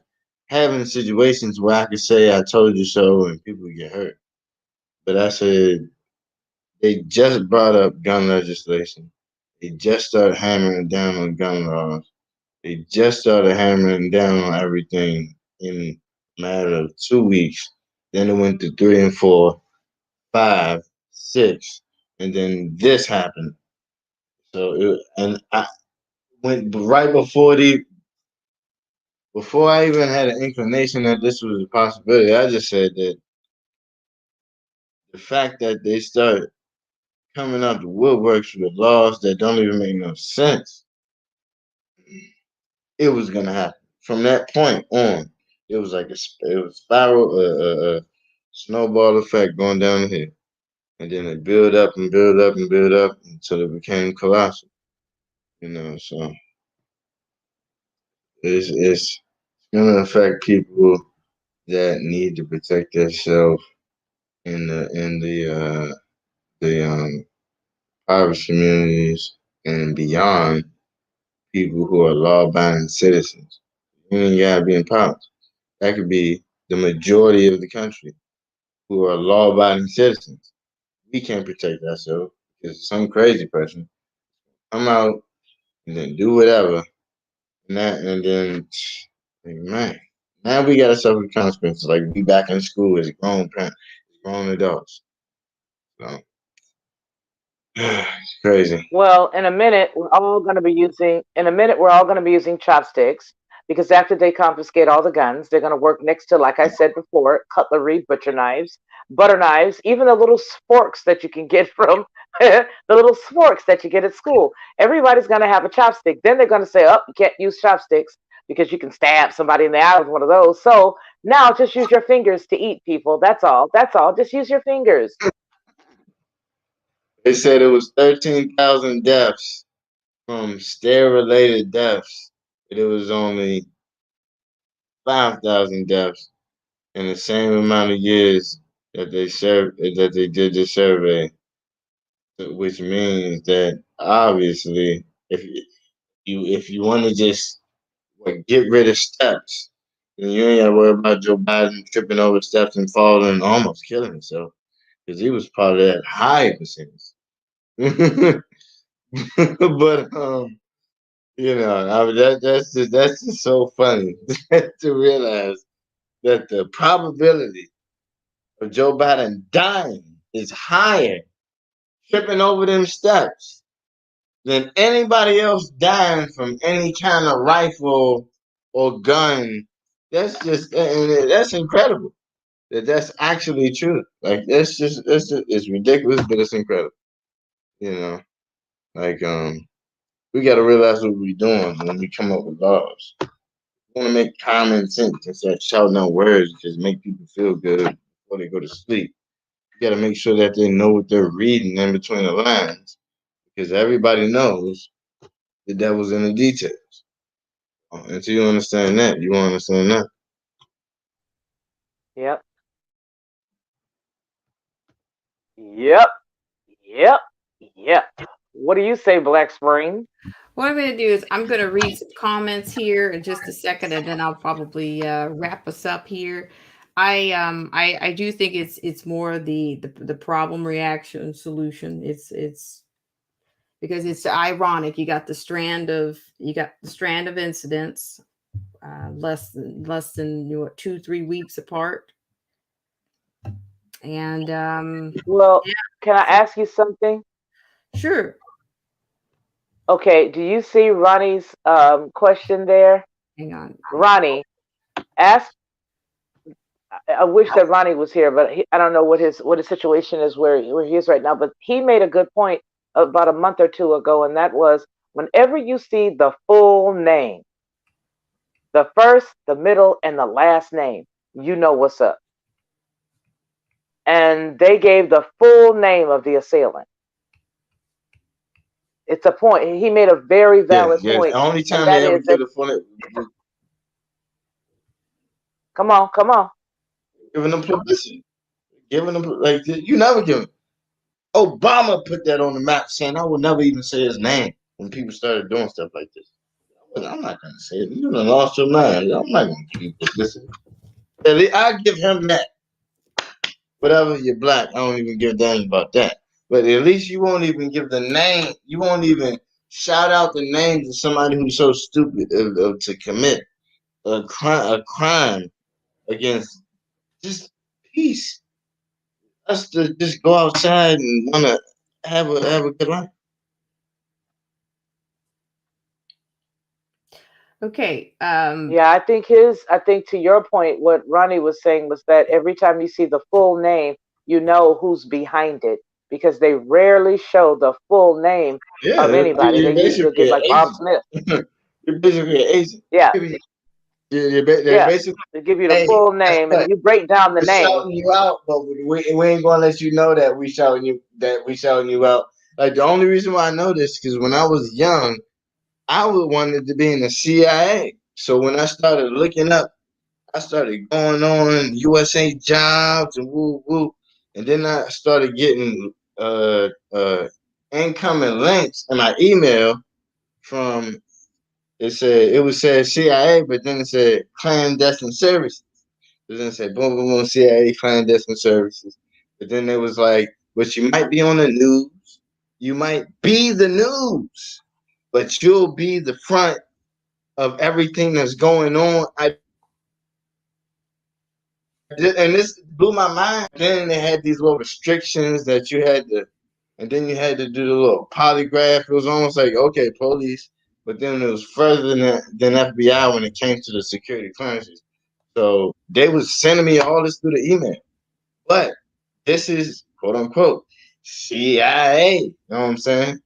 having situations where I could say I told you so and people get hurt. But I said they just brought up gun legislation. They just started hammering down on gun laws. They just started hammering down on everything in a matter of 2 weeks. Then it went to 3 and 4, 5, 6, and then this happened. So I went right before I even had an inclination that this was a possibility. I just said that the fact that they started coming out the woodworks with laws that don't even make no sense, it was gonna happen. From that point on, it was like it was spiral, snowball effect going down the hill, and then it build up and build up and build up until it became colossal. So it's gonna affect people that need to protect themselves in the poverty communities and beyond, people who are law-abiding citizens. You ain't gotta be in politics. That could be the majority of the country who are law-abiding citizens. we can't protect ourselves because some crazy person come out and then do whatever, and then like, man, now we gotta suffer the consequences. Like we back in school as grown parents, grown adults. So it's crazy. Well, in a minute, we're all going to be using. In a minute, we're all going to be using chopsticks because after they confiscate all the guns, they're going to work next to, like I said before, cutlery, butcher knives, butter knives, even the little forks that you can get from the little forks that you get at school. Everybody's going to have a chopstick. Then they're going to say, "Oh, you can't use chopsticks because you can stab somebody in the eye with one of those." So now, just use your fingers to eat, people. That's all. That's all. Just use your fingers. They said it was 13,000 deaths from stare-related deaths, but it was only 5,000 deaths in the same amount of years that they did the survey, which means that obviously, if you want to just get rid of steps, then you ain't got to worry about Joe Biden tripping over steps and falling and almost killing himself because he was part of that high percentage. But I mean, that's just so funny to realize that the probability of Joe Biden dying is higher tripping over them steps than anybody else dying from any kind of rifle or gun. That's just and that's incredible. That's actually true. Like it's ridiculous, but it's incredible. You know, like we got to realize what we're doing when we come up with laws. We want to make common sense instead of shouting out words just make people feel good before they go to sleep. You got to make sure that they know what they're reading in between the lines because everybody knows the devil's in the details. Until you understand that, you won't understand that. Yep. Yep. Yep. Yep. What do you say, Black Spring? What I'm going to do is I'm going to read some comments here in just a second, and then I'll probably wrap us up here. I do think it's more the problem reaction solution. It's because it's ironic. You got the strand of incidents, less than 2-3 weeks apart, and Well, yeah, can I ask you something? sure. Okay, do you see Ronnie's question there? Hang on. Ronnie, ask. I wish that Ronnie was here, but I don't know what his situation is where he is right now. But he made a good point about a month or two ago, and that was whenever you see the full name, the first, the middle, and the last name, you know what's up. And they gave the full name of the assailant. It's a point. He made a very valid Yeah. point, The only and time that they ever is that. get a funny Come on, come on. giving them publicity, giving them like you never give them. Obama put that on the map, saying I would never even say his name when people started doing stuff like this. I'm not gonna say it. You done lost your mind. I'm not gonna give you publicity. I give him that. Whatever you're black, I don't even give a damn about that. But at least you won't even give the name. You won't even shout out the names of somebody who's so stupid to commit a crime against just peace. Us to just go outside and wanna have a good life. Okay. Yeah, I think to your point, what Ronnie was saying was that every time you see the full name, you know who's behind it because they rarely show the full name Yeah, of anybody. They you're usually will basically give an like Bob agent. Smith. You're basically an agent. Yeah, They're yeah. basically, They give you the hey, full guess name and what? you break down the We're name. shouting you out, but we ain't gonna let you know that we shouting you out. Like the only reason why I know this because when I was young, I would wanted to be in the CIA. So when I started looking up, I started going on USA jobs and woo woo, and then I started getting incoming links in my email from it was said CIA, but then it said clandestine services. It didn't say boom boom boom CIA clandestine services. But then it was like but you might be on the news. You might be the news, but you'll be the front of everything that's going on. And this blew my mind. Then they had these little restrictions that you had to, and then you had to do the little polygraph. It was almost like, okay, police, but then it was further than FBI when it came to the security clearances. So they was sending me all this through the email. But this is quote unquote CIA. You know what I'm saying?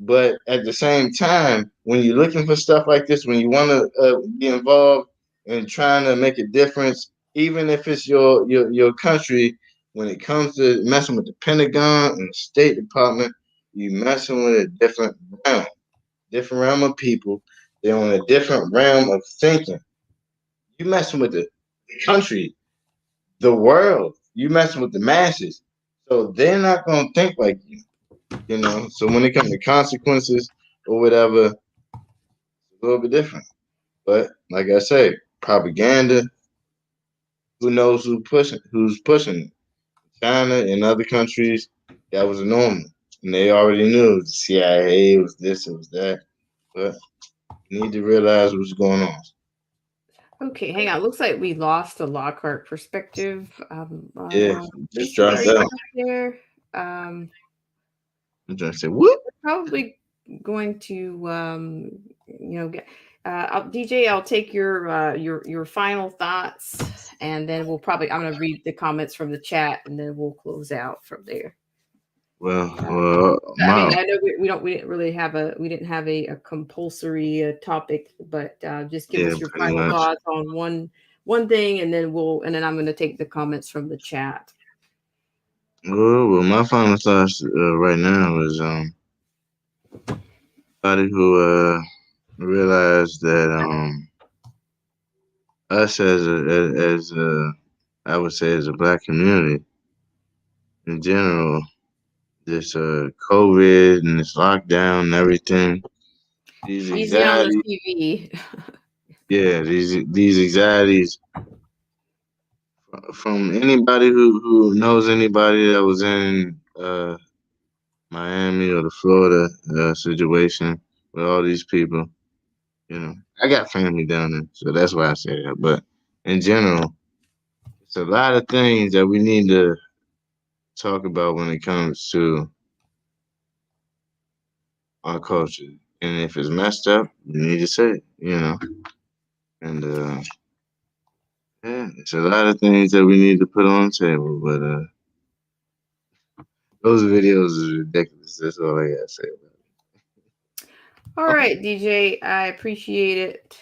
But at the same time, when you're looking for stuff like this, when you want to be involved in trying to make a difference, even if it's your country, when it comes to messing with the Pentagon and the State Department, you messing with a different realm of people. They're on a different realm of thinking. You messing with the country, the world. You messing with the masses. So they're not gonna think like you. You know, so when it comes to consequences or whatever, it's a little bit different. But like I say, propaganda, who knows who's pushing it? China and other countries, that was normal. And they already knew it was the CIA, it was this, it was that. But you need to realize what's going on. Okay, hang on. Looks like we lost the Lockhart perspective. Yeah, just JC, are dropped you out. out there? I'm trying to say, whoop. Probably going to get DJ. I'll take your final thoughts, and then I'm going to read the comments from the chat, and then we'll close out from there. Well, I mean, I know we didn't have a compulsory topic, but just give us your final thoughts on one thing, and then I'm going to take the comments from the chat. Well, my final thoughts right now is somebody who realized that us as I would say as a black community in general, this COVID and this lockdown and everything, these Easy on anxieties, the TV. yeah, these anxieties from anybody who knows anybody that was in Miami or the Florida situation with all these people. You know, I got family down there, so that's why I say that. But in general, it's a lot of things that we need to talk about when it comes to our culture. And if it's messed up, you need to say it, you know. And yeah, it's a lot of things that we need to put on the table. But those videos is ridiculous. That's all I gotta say about it. All right, DJ, I appreciate it,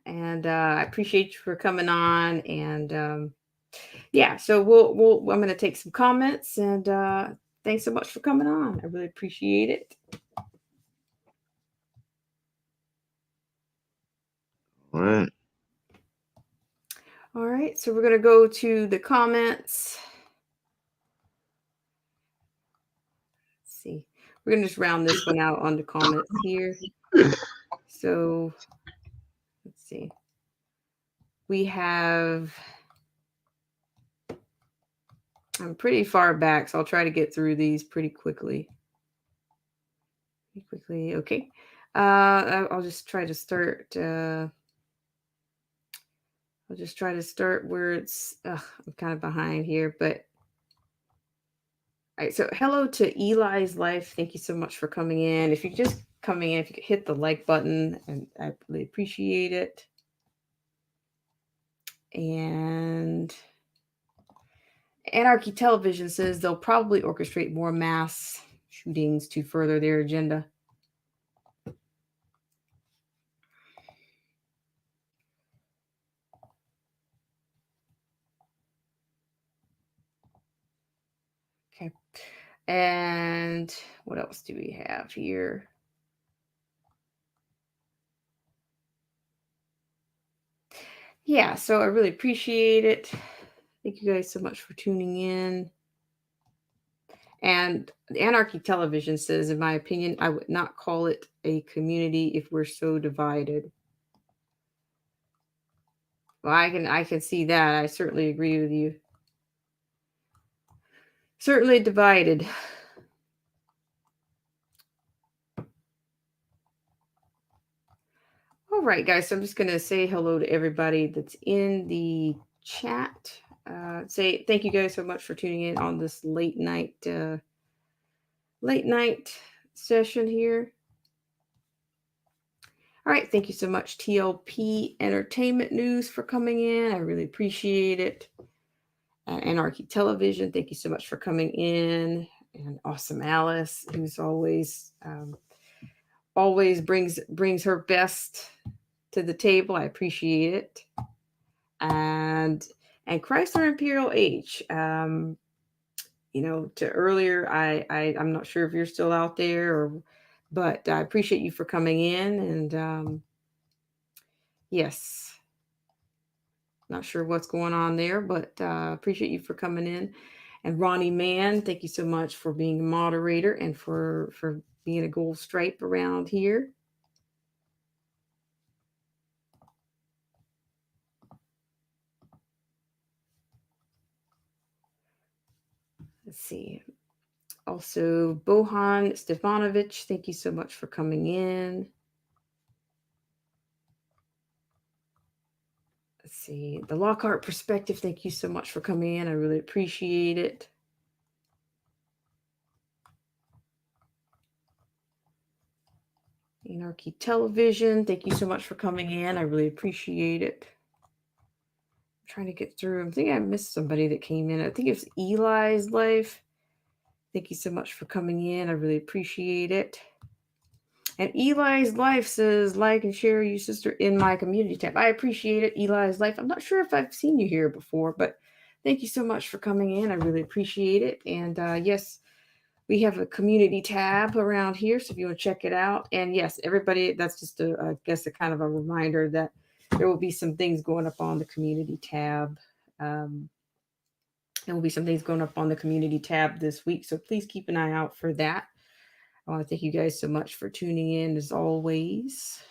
and I appreciate you for coming on. And yeah, so I'm going to take some comments, and thanks so much for coming on. I really appreciate it. All right. All right, so we're going to go to the comments. Let's see. We're going to just round this one out on the comments here. So let's see. We have, I'm pretty far back, so I'll try to get through these pretty quickly. Okay. I'll just try to start. I'll just try to start where it's. I'm kind of behind here, but. All right. So, hello to Eli's Life. Thank you so much for coming in. If you're just coming in, if you could hit the like button, and I really appreciate it. And Anarchy Television says they'll probably orchestrate more mass shootings to further their agenda. Okay. And what else do we have here? Yeah, so I really appreciate it. Thank you guys so much for tuning in. And Anarchy Television says, in my opinion, I would not call it a community if we're so divided. Well, I can see that. I certainly agree with you. certainly divided. All right, guys. So I'm just going to say hello to everybody that's in the chat. Say thank you guys so much for tuning in on this late night session here. All right, thank you so much, TLP Entertainment News, for coming in. I really appreciate it. Anarchy Television, thank you so much for coming in. And Awesome Alice, who's always brings her best to the table. I appreciate it. And Chrysler Imperial H. To earlier, I'm not sure if you're still out there, but I appreciate you for coming in. And yes, not sure what's going on there, but appreciate you for coming in. And Ronnie Mann, thank you so much for being a moderator and for being a gold stripe around here. Let's see. Also, Bohan Stefanovic, thank you so much for coming in. Let's see. The Lockhart Perspective, thank you so much for coming in. I really appreciate it. Anarchy Television, thank you so much for coming in. I really appreciate it. I'm trying to get through. I think I missed somebody that came in. I think it was Eli's Life. Thank you so much for coming in. I really appreciate it. And Eli's Life says, like and share you sister in my community tab. I appreciate it, Eli's Life. I'm not sure if I've seen you here before, but thank you so much for coming in. I really appreciate it. And yes, we have a community tab around here, so if you want to check it out. And yes, everybody, that's just I guess a kind of a reminder that there will be some things going up on the community tab. There will be some things going up on the community tab this week, so please keep an eye out for that. I want to thank you guys so much for tuning in as always.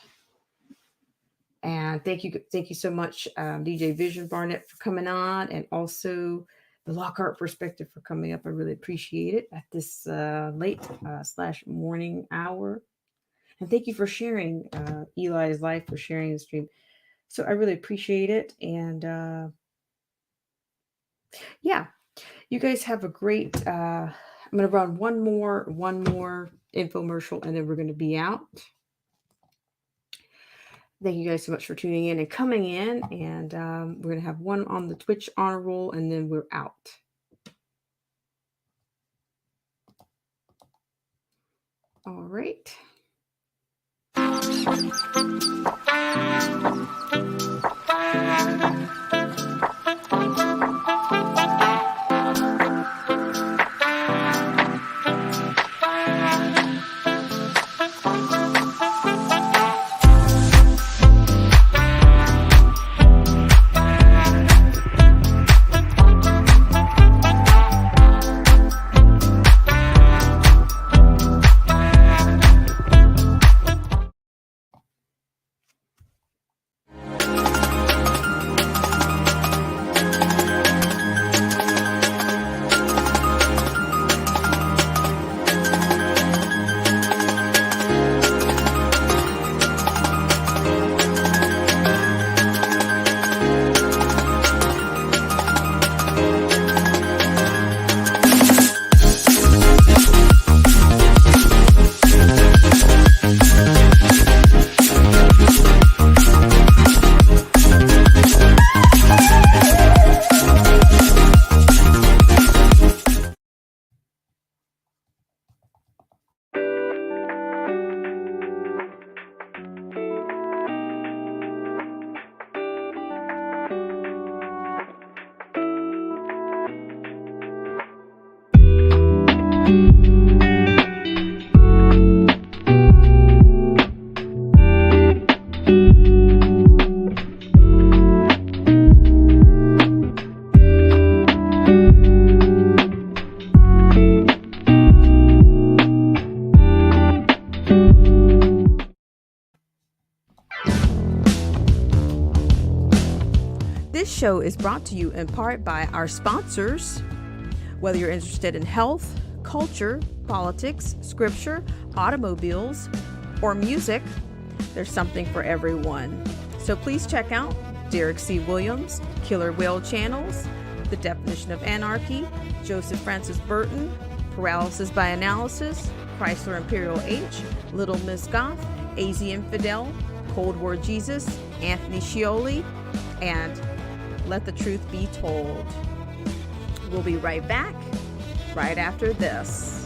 And thank you so much, DJ Vision Barnett, for coming on, and also the Lockhart Perspective for coming up. I really appreciate it at this late / morning hour. And thank you for sharing, Eli's Life, for sharing the stream. So I really appreciate it. And yeah, you guys have a great, I'm going to run one more infomercial, and then we're going to be out. Thank you guys so much for tuning in and coming in. And we're going to have one on the Twitch honor roll, and then we're out. All right. This show is brought to you in part by our sponsors. Whether you're interested in health, culture, politics, scripture, automobiles, or music, there's something for everyone. So please check out Derek C. Williams, Killer Whale Channels, The Definition of Anarchy, Joseph Francis Burton, Paralysis by Analysis, Chrysler Imperial H, Little Miss Goth, AZ Infidel, Cold War Jesus, Anthony Scioli, and Let the Truth Be Told. We'll be right back right after this.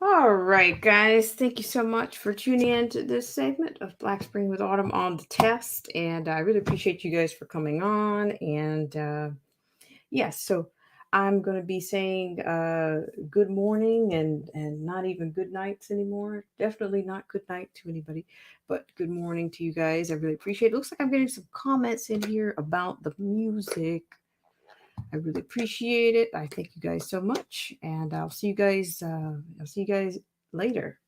All right, guys, thank you so much for tuning in to this segment of Black Spring with Autumn on the Test. And I really appreciate you guys for coming on. And yes, so I'm going to be saying good morning and not even good nights anymore. Definitely not good night to anybody, but good morning to you guys. I really appreciate it. Looks like I'm getting some comments in here about the music. I really appreciate it. I thank you guys so much, and I'll see you guys. I'll see you guys later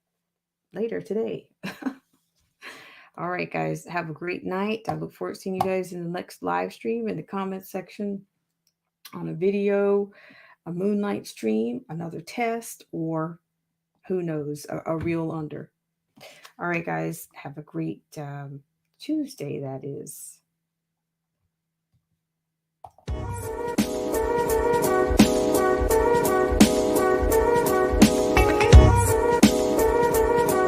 today. All right, guys. Have a great night. I look forward to seeing you guys in the next live stream in the comments section on a video, a moonlight stream, another test, or who knows, a real under. All right, guys. Have a great Tuesday. That is.